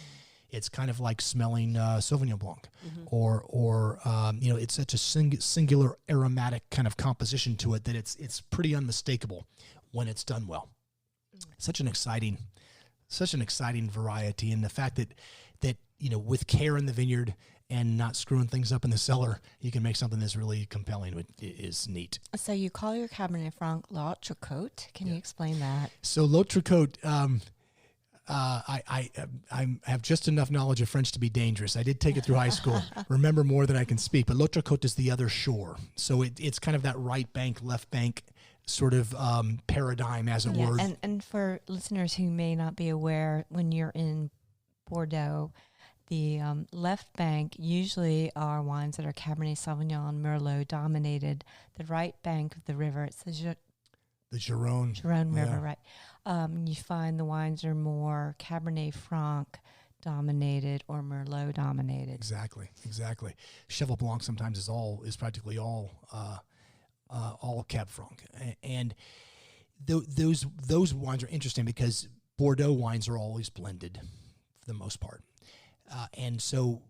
It's kind of like smelling Sauvignon Blanc, or it's such a singular aromatic kind of composition to it that it's pretty unmistakable when it's done well. Mm-hmm. Such an exciting variety, and the fact that with care in the vineyard and not screwing things up in the cellar, you can make something that's really compelling. It is neat. So you call your Cabernet Franc L'Autricote. Can you explain that? So L'Autricote, I have just enough knowledge of French to be dangerous. I did take it through high school. Remember more than I can speak. But L'Autricote is the other shore. So it's kind of that right bank, left bank sort of paradigm, as it were. And for listeners who may not be aware, when you're in Bordeaux, the left bank usually are wines that are Cabernet Sauvignon, Merlot dominated. The right bank of the river, it's the Gironde River, right? You find the wines are more Cabernet Franc dominated or Merlot dominated. Exactly. Cheval Blanc sometimes is practically all Cab Franc, and those wines are interesting because Bordeaux wines are always blended for the most part. And so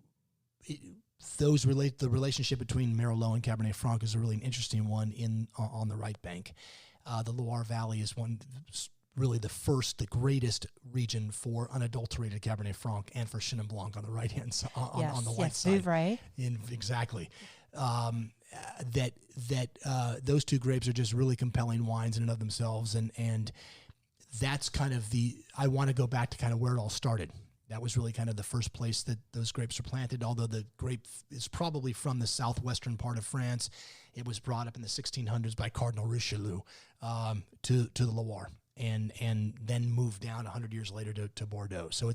the relationship between Merlot and Cabernet Franc is a really interesting one on the right bank. The Loire Valley is really the greatest region for unadulterated Cabernet Franc and for Chenin Blanc on the right hand side, on the white side. Vouvray. Exactly. Those two grapes are just really compelling wines in and of themselves, and that's kind of I want to go back to kind of where it all started. That was really kind of the first place that those grapes were planted, although the grape is probably from the southwestern part of France. It was brought up in the 1600s by Cardinal Richelieu to the Loire, and then moved down 100 years later to Bordeaux. So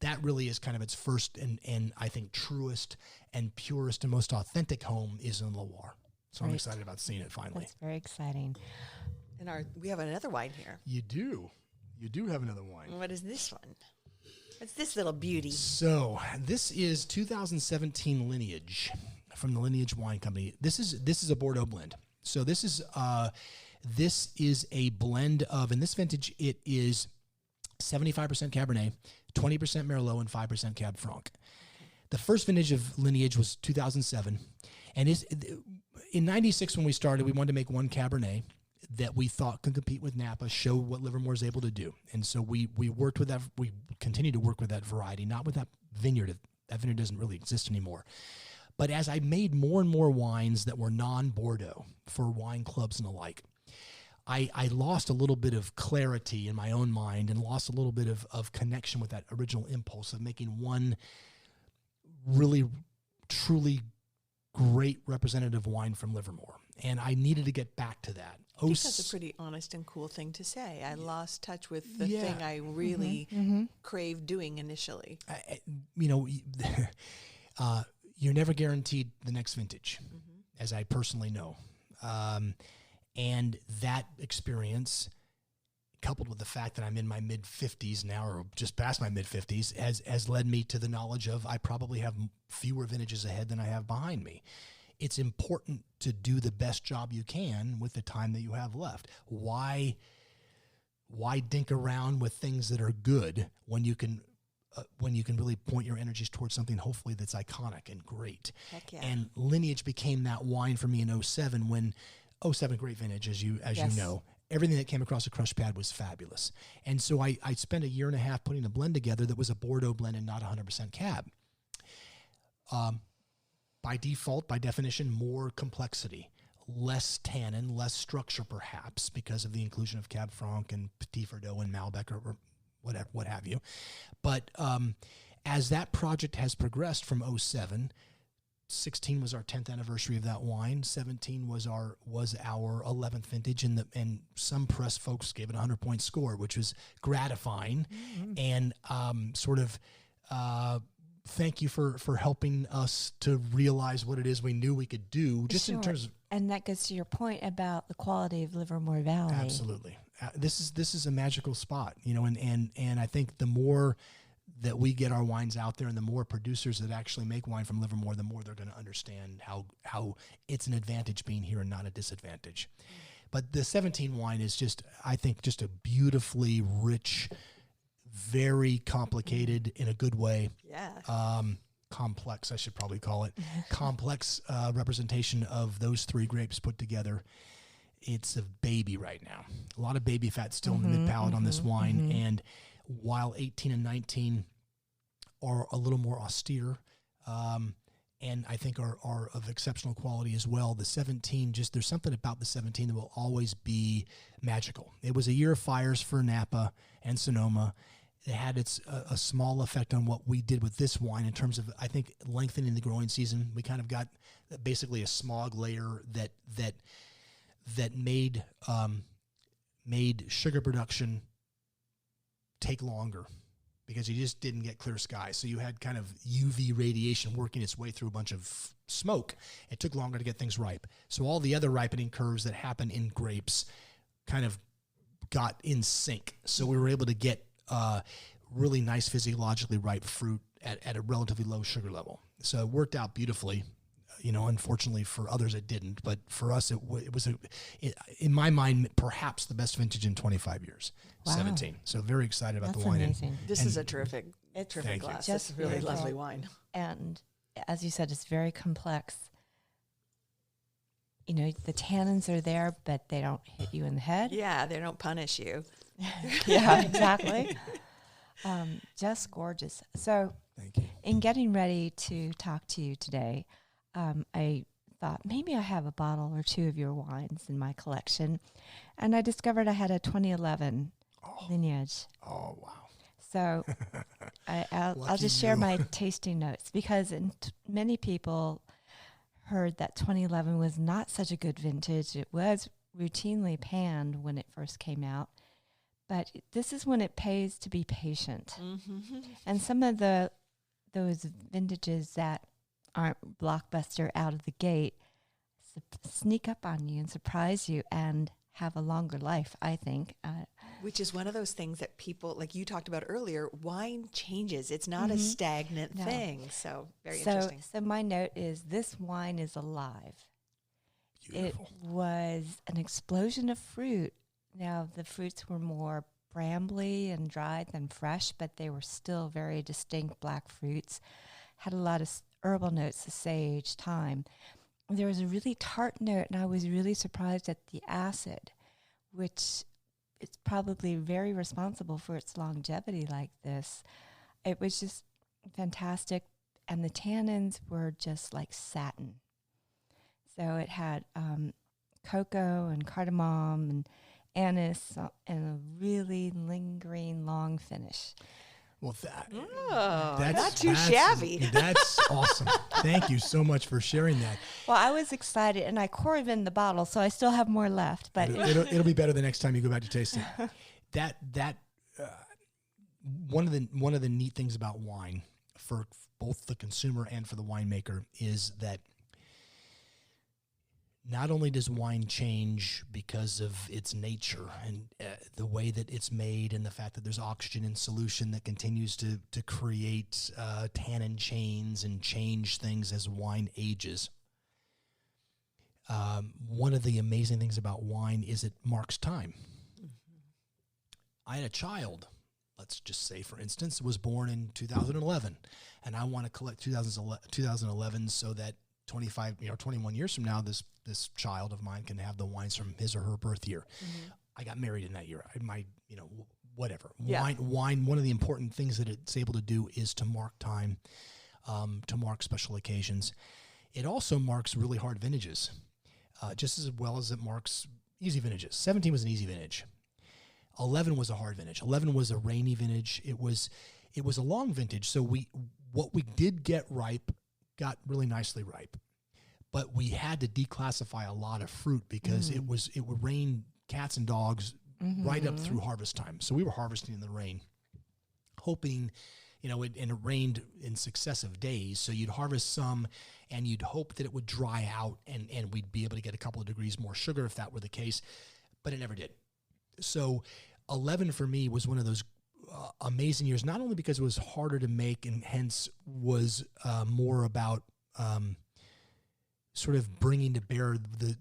that really is kind of its first and I think truest and purest and most authentic home is in Loire. So I'm excited about seeing it finally. That's very exciting. And we have another wine here. You do have another wine. What is this one? What's this little beauty? So this is 2017 Lineage from the Lineage Wine Company. This is a Bordeaux blend. So this is a blend of, in this vintage, it is 75% Cabernet, 20% Merlot, and 5% Cab Franc. The first vintage of Lineage was 2007, and in 96 when we started, we wanted to make one Cabernet that we thought could compete with Napa, show what Livermore is able to do. And so we worked with that. We continue to work with that variety, not with that vineyard. That vineyard doesn't really exist anymore. But as I made more and more wines that were non-Bordeaux for wine clubs and the like, I lost a little bit of clarity in my own mind and lost a little bit of connection with that original impulse of making one really, truly great representative wine from Livermore. And I needed to get back to that. I think that's a pretty honest and cool thing to say. I lost touch with the thing I really craved doing initially. You're never guaranteed the next vintage, as I personally know. And that experience, coupled with the fact that I'm in my mid-50s now, or just past my mid-50s, has led me to the knowledge of I probably have fewer vintages ahead than I have behind me. It's important to do the best job you can with the time that you have left. Why dink around with things that are good when you can really point your energies towards something hopefully that's iconic and great? Heck yeah. And Lineage became that wine for me in 2007 when 2007, great vintage, as you know. Everything that came across the crush pad was fabulous. And so I spent a year and a half putting a blend together that was a Bordeaux blend and not 100% Cab. By default, by definition, more complexity, less tannin, less structure perhaps because of the inclusion of Cab Franc and Petit Verdot and Malbec or whatever, what have you. But as that project has progressed from 2007, 16 was our 10th anniversary of that wine. 17 was our 11th vintage, and some press folks gave it a 100-point score, which was gratifying, and thank you for helping us to realize what it is we knew we could do, just in terms of. And that goes to your point about the quality of Livermore Valley. Absolutely, this is a magical spot, and I think the more that we get our wines out there and the more producers that actually make wine from Livermore, the more they're going to understand how it's an advantage being here and not a disadvantage. But the 17 wine is I think just a beautifully rich, very complicated in a good way. Yeah. Complex, I should probably call it. Complex representation of those three grapes put together. It's a baby right now. A lot of baby fat still in the mid-palate on this wine. And while 18 and 19 are a little more austere, and I think are of exceptional quality as well, the 17, there's something about the 17 that will always be magical. It was a year of fires for Napa and Sonoma. It had a small effect on what we did with this wine in terms of, I think, lengthening the growing season. We kind of got basically a smog layer that made sugar production take longer because you just didn't get clear skies. So you had kind of UV radiation working its way through a bunch of smoke. It took longer to get things ripe. So all the other ripening curves that happen in grapes kind of got in sync. So we were able to get really nice physiologically ripe fruit at a relatively low sugar level. So it worked out beautifully. Unfortunately for others it didn't, but for us it was in my mind perhaps the best vintage in 25 years. Wow. 17. So very excited about the wine. Amazing. This is a terrific glass. Just It's a really lovely wine. And as you said, it's very complex. The tannins are there, but they don't hit you in the head. Yeah, they don't punish you. Yeah, exactly. Just gorgeous. So Thank you. In getting ready to talk to you today, I thought maybe I have a bottle or two of your wines in my collection, and I discovered I had a 2011 Lineage. Oh, wow. So I'll just share my tasting notes because many people heard that 2011 was not such a good vintage. It was routinely panned when it first came out, but this is when it pays to be patient. Mm-hmm. And some of those vintages that aren't blockbuster out of the gate sneak up on you and surprise you and have a longer life, I think. Which is one of those things that people, like you talked about earlier, wine changes. It's not a stagnant thing. So very interesting. So my note is this wine is alive. Beautiful. It was an explosion of fruit. Now, the fruits were more brambly and dried than fresh, but they were still very distinct black fruits. Had a lot of herbal notes, the sage, thyme. There was a really tart note, and I was really surprised at the acid, which is probably very responsible for its longevity like this. It was just fantastic, and the tannins were just like satin. So it had cocoa and cardamom and anise and a really lingering long finish. Well, that's not too shabby. That's awesome. Thank you so much for sharing that. Well, I was excited, and I corned the bottle, so I still have more left. But it'll be better the next time you go back to taste it. One of the neat things about wine for both the consumer and for the winemaker is that not only does wine change because of its nature and the way that it's made and the fact that there's oxygen in solution that continues to create tannin chains and change things as wine ages. One of the amazing things about wine is it marks time. I had a child, let's just say, for instance, was born in 2011, and I want to collect 2011 so that 21 years from now, this child of mine can have the wines from his or her birth year. Mm-hmm. I got married in that year. Whatever. Yeah. Wine, one of the important things that it's able to do is to mark time, to mark special occasions. It also marks really hard vintages, just as well as it marks easy vintages. 17 was an easy vintage. 11 was a hard vintage. 11 was a rainy vintage. It was a long vintage. So what we did get ripe got really nicely ripe, but we had to declassify a lot of fruit because it would rain cats and dogs right up through harvest time. So we were harvesting in the rain, hoping, and it rained in successive days. So you'd harvest some and you'd hope that it would dry out and we'd be able to get a couple of degrees more sugar if that were the case, but it never did. So 11 for me was one of those amazing years, not only because it was harder to make and hence was more about sort of bringing to bear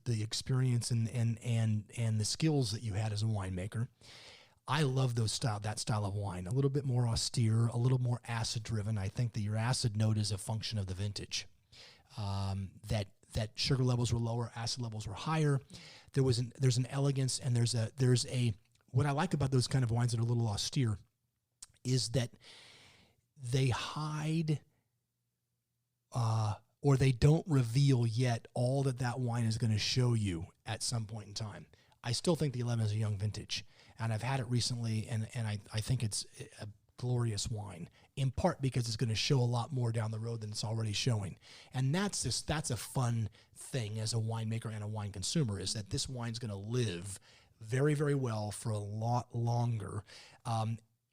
the experience and the skills that you had as a winemaker. I love that style of wine, a little bit more austere, a little more acid driven. I think that your acid note is a function of the vintage. That sugar levels were lower, acid levels were higher. There's an elegance, and there's a what I like about those kind of wines that are a little austere is that they hide or they don't reveal yet all that wine is going to show you at some point in time. I still think the 11 is a young vintage, and I've had it recently, and I think it's a glorious wine, in part because it's going to show a lot more down the road than it's already showing. And that's a fun thing as a winemaker and a wine consumer, is that this wine's going to live very, very well for a lot longer,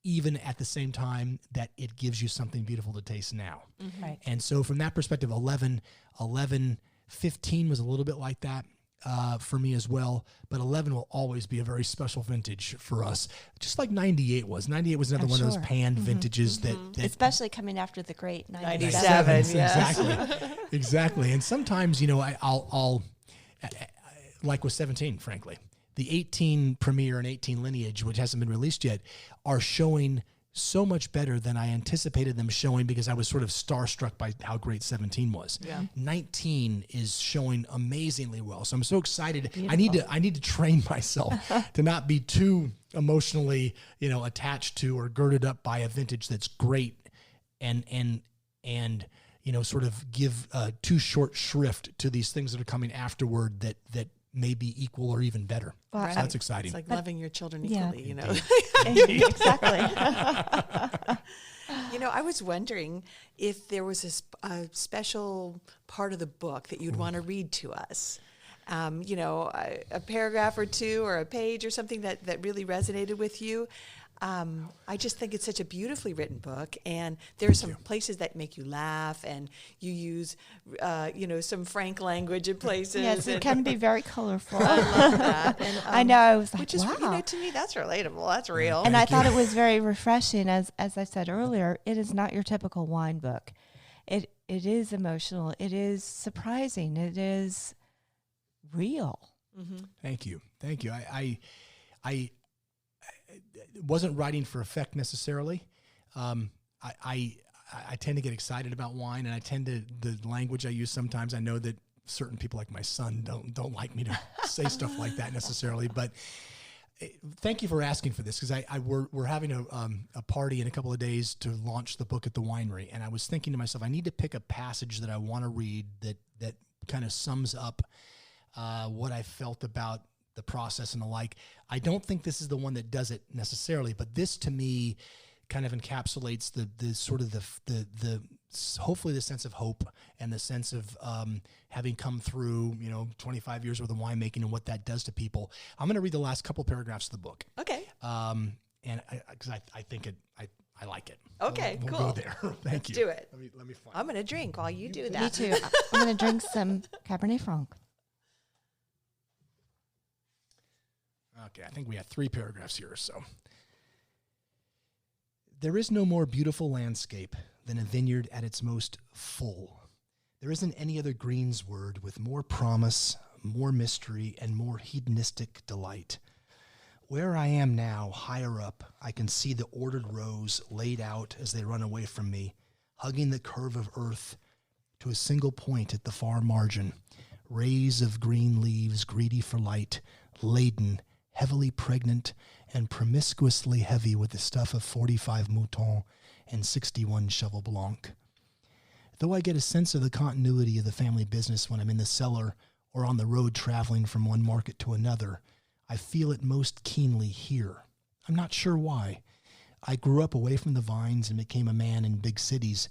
even at the same time that it gives you something beautiful to taste now. Mm-hmm. Right. And so from that perspective, 15 was a little bit like that for me as well, but 11 will always be a very special vintage for us, just like 98 was. 98 was another one of those panned vintages that especially coming after the great 97. Yes. Exactly. And sometimes, I'll like with 17, frankly. The 18 Premier and 18 Lineage, which hasn't been released yet, are showing so much better than I anticipated them showing because I was sort of starstruck by how great 17 was. Yeah. 19 is showing amazingly well. So I'm so excited. Beautiful. I need to train myself to not be too emotionally, attached to or girded up by a vintage that's great and sort of give too short shrift to these things that are coming afterward that may be equal or even better. Right. So that's exciting. It's like loving your children equally, Exactly. I was wondering if there was a special part of the book that you'd want to read to us. a paragraph or two or a page or something that really resonated with you. I just think it's such a beautifully written book, and there are some places that make you laugh, and you use, some frank language in places. Yes, it can be very colorful. I love that. And, I know. I was like, which is, wow. to me, that's relatable. That's real. And I thought it was very refreshing. As I said earlier, it is not your typical wine book. It is emotional. It is surprising. It is real. Mm-hmm. Thank you. I wasn't writing for effect necessarily. I tend to get excited about wine, and the language I use sometimes, I know that certain people like my son don't like me to say stuff like that necessarily, but thank you for asking for this, because we're having a party in a couple of days to launch the book at the winery, and I was thinking to myself, I need to pick a passage that I want to read that kind of sums up what I felt about the process and the like. I don't think this is the one that does it necessarily, but this to me kind of encapsulates the sort of the hopefully the sense of hope and the sense of having come through 25 years worth of winemaking and what that does to people. I'm going to read the last couple paragraphs of the book. Okay. And because I think I like it. Okay, we'll cool. go there. Thank you. Do it. Let me find. I'm going to drink while you do that. Me too. I'm going to drink some Cabernet Franc. Okay, I think we have 3 paragraphs here or so. There is no more beautiful landscape than a vineyard at its most full. There isn't any other greensward with more promise, more mystery, and more hedonistic delight. Where I am now, higher up, I can see the ordered rows laid out as they run away from me, hugging the curve of earth to a single point at the far margin. Rays of green leaves, greedy for light, laden, heavily pregnant, and promiscuously heavy with the stuff of 45 Mouton and 61 Cheval Blanc. Though I get a sense of the continuity of the family business when I'm in the cellar or on the road traveling from one market to another, I feel it most keenly here. I'm not sure why. I grew up away from the vines and became a man in big cities,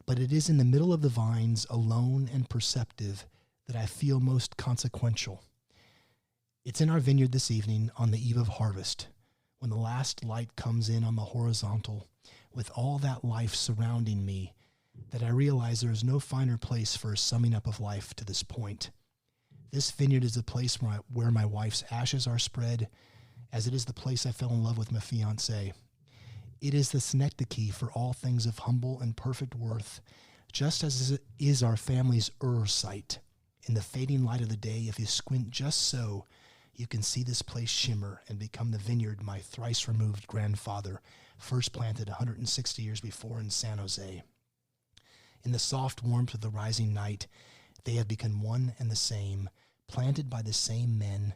but it is in the middle of the vines, alone and perceptive, that I feel most consequential. It's in our vineyard this evening on the eve of harvest, when the last light comes in on the horizontal, with all that life surrounding me, that I realize there is no finer place for a summing up of life to this point. This vineyard is the place where my wife's ashes are spread, as it is the place I fell in love with my fiancé. It is the synecdoche for all things of humble and perfect worth, just as it is our family's site. In the fading light of the day, if you squint just so, you can see this place shimmer and become the vineyard my thrice-removed grandfather first planted 160 years before in San Jose. In the soft warmth of the rising night, they have become one and the same, planted by the same men,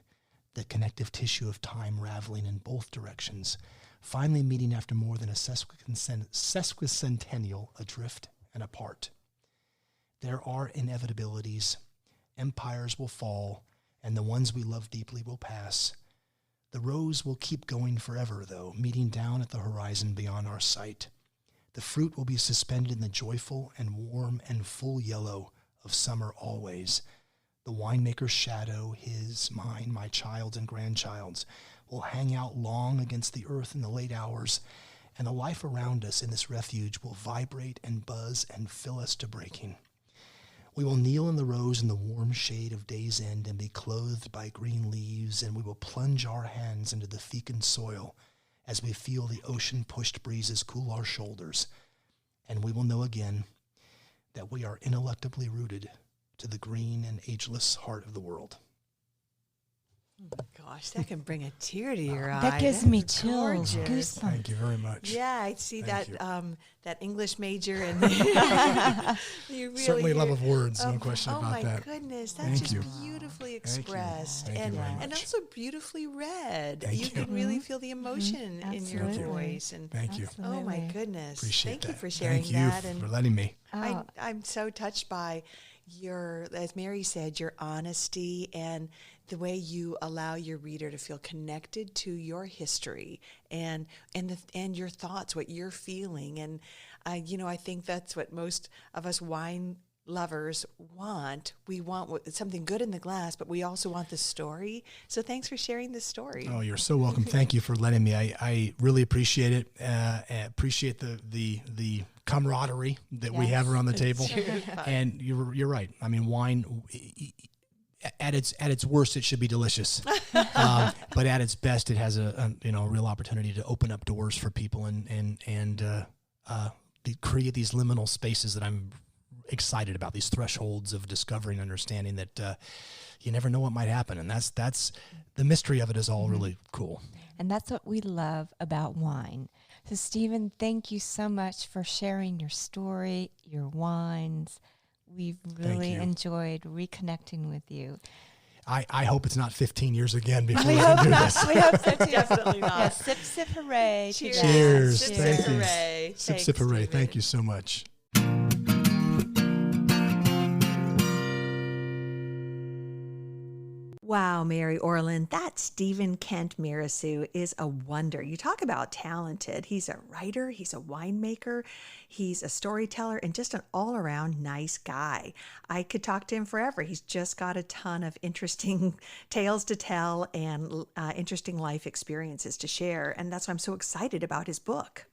the connective tissue of time raveling in both directions, finally meeting after more than a sesquicentennial adrift and apart. There are inevitabilities. Empires will fall, and the ones we love deeply will pass. The rows will keep going forever, though, meeting down at the horizon beyond our sight. The fruit will be suspended in the joyful and warm and full yellow of summer always. The winemaker's shadow, his, mine, my child's, and grandchild's, will hang out long against the earth in the late hours, and the life around us in this refuge will vibrate and buzz and fill us to breaking. We will kneel in the rows in the warm shade of day's end and be clothed by green leaves, and we will plunge our hands into the fecund soil as we feel the ocean-pushed breezes cool our shoulders, and we will know again that we are ineluctably rooted to the green and ageless heart of the world. Oh my gosh, that can bring a tear to your eye. That gives me chills, gorgeous. goosebumps. Thank you very much. Yeah, I see Thank that English major, and you really Certainly love of words, no question oh about that. Oh my goodness, that's Thank just you. beautifully Thank you. expressed, Thank you and very much. and also beautifully read. Thank You you. can really feel the emotion in your Absolutely. voice, and Thank you. oh my Absolutely. goodness, Appreciate thank that. you for sharing Thank you that, for letting me. Oh, I'm so touched by your, as Mary said, your honesty and the way you allow your reader to feel connected to your history and your thoughts, what you're feeling. And I think that's what most of us wine lovers want. We want something good in the glass, but we also want the story. So thanks for sharing this story. Oh, you're so welcome. Thank you for letting me. I really appreciate it. Appreciate the camaraderie that we have around the table. And you're right. I mean, wine at its worst, it should be delicious. But at its best, it has a real opportunity to open up doors for people and create these liminal spaces that I'm excited about, these thresholds of discovery and understanding that you never know what might happen. And that's the mystery of it is all really cool. And that's what we love about wine. So Steven, thank you so much for sharing your story, your wines. We've really enjoyed reconnecting with you. I hope it's not 15 years again before we can do this. We hope so too. Definitely not. Yeah, sip, sip, hooray. Cheers. Cheers. Sip, Thank sip, you. hooray. Sip, Thanks, sip, hooray. Steven. Thank you so much. Wow, Mary Orland, that Steven Kent Mirassou is a wonder. You talk about talented. He's a writer, he's a winemaker, he's a storyteller, and just an all-around nice guy. I could talk to him forever. He's just got a ton of interesting tales to tell and interesting life experiences to share, and that's why I'm so excited about his book.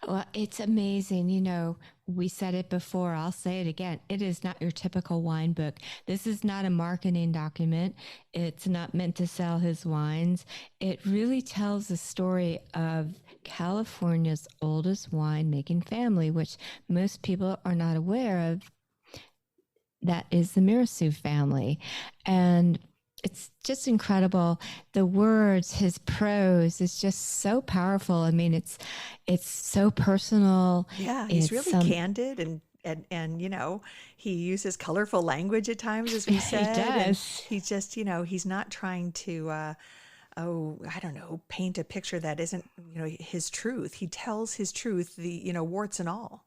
Well, it's amazing. You know, we said it before, I'll say it again. It is not your typical wine book. This is not a marketing document. It's not meant to sell his wines. It really tells the story of California's oldest winemaking family, which most people are not aware of. That is the Mirassou family. And it's just incredible. The words, his prose is just so powerful. I mean, it's so personal. Yeah, he's really candid and you know, he uses colorful language at times, as we said. He does. And he's just, you know, he's not trying to paint a picture that isn't, you know, his truth. He tells his truth, warts and all.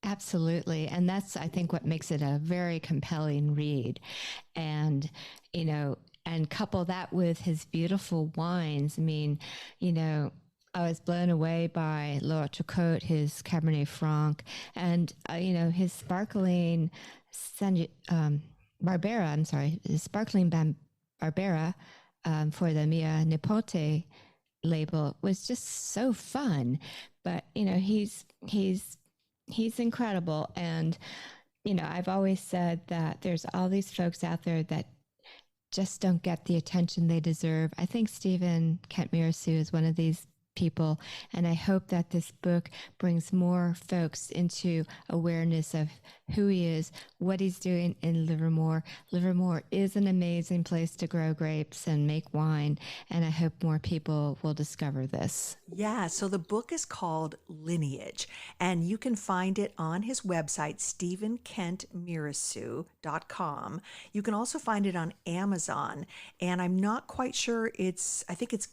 Absolutely. And that's, I think, what makes it a very compelling read. And, you know, and couple that with his beautiful wines. I mean, you know, I was blown away by L'Autre-Côte, his Cabernet Franc, and, his sparkling Barbera, his sparkling Barbera for the Mia Nipote label was just so fun. But, you know, he's incredible. And, you know, I've always said that there's all these folks out there that just don't get the attention they deserve. I think Steven Kent Mirassou is one of these people, and I hope that this book brings more folks into awareness of who he is, what he's doing in Livermore. Livermore is an amazing place to grow grapes and make wine, and I hope more people will discover this. Yeah, so the book is called Lineage, and you can find it on his website, StevenKentMirassou.com. You can also find it on Amazon, and I'm not quite sure I think it's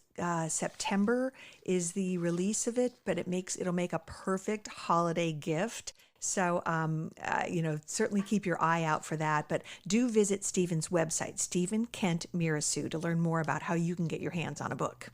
September is the release of it, but it'll make a perfect holiday gift. So, certainly keep your eye out for that. But do visit Steven's website, Steven Kent Mirassou, to learn more about how you can get your hands on a book.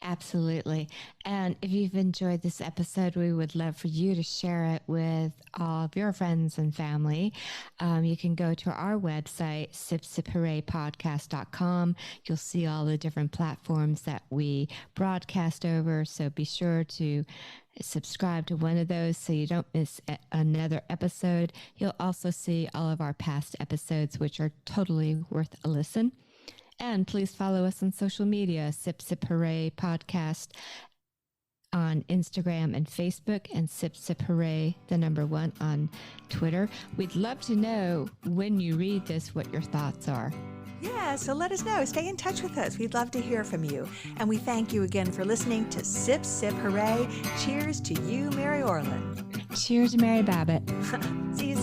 Absolutely. And if you've enjoyed this episode, we would love for you to share it with all of your friends and family. You can go to our website, sipsiphooraypodcast.com. You'll see all the different platforms that we broadcast over. So be sure to subscribe to one of those so you don't miss another episode. You'll also see all of our past episodes, which are totally worth a listen. And please follow us on social media, Sip Sip Hooray Podcast on Instagram and Facebook, and Sip Sip Hooray, the number 1 on Twitter. We'd love to know when you read this, what your thoughts are. Yeah, so let us know. Stay in touch with us. We'd love to hear from you. And we thank you again for listening to Sip Sip Hooray. Cheers to you, Mary Orland. Cheers, Mary Babbitt. See you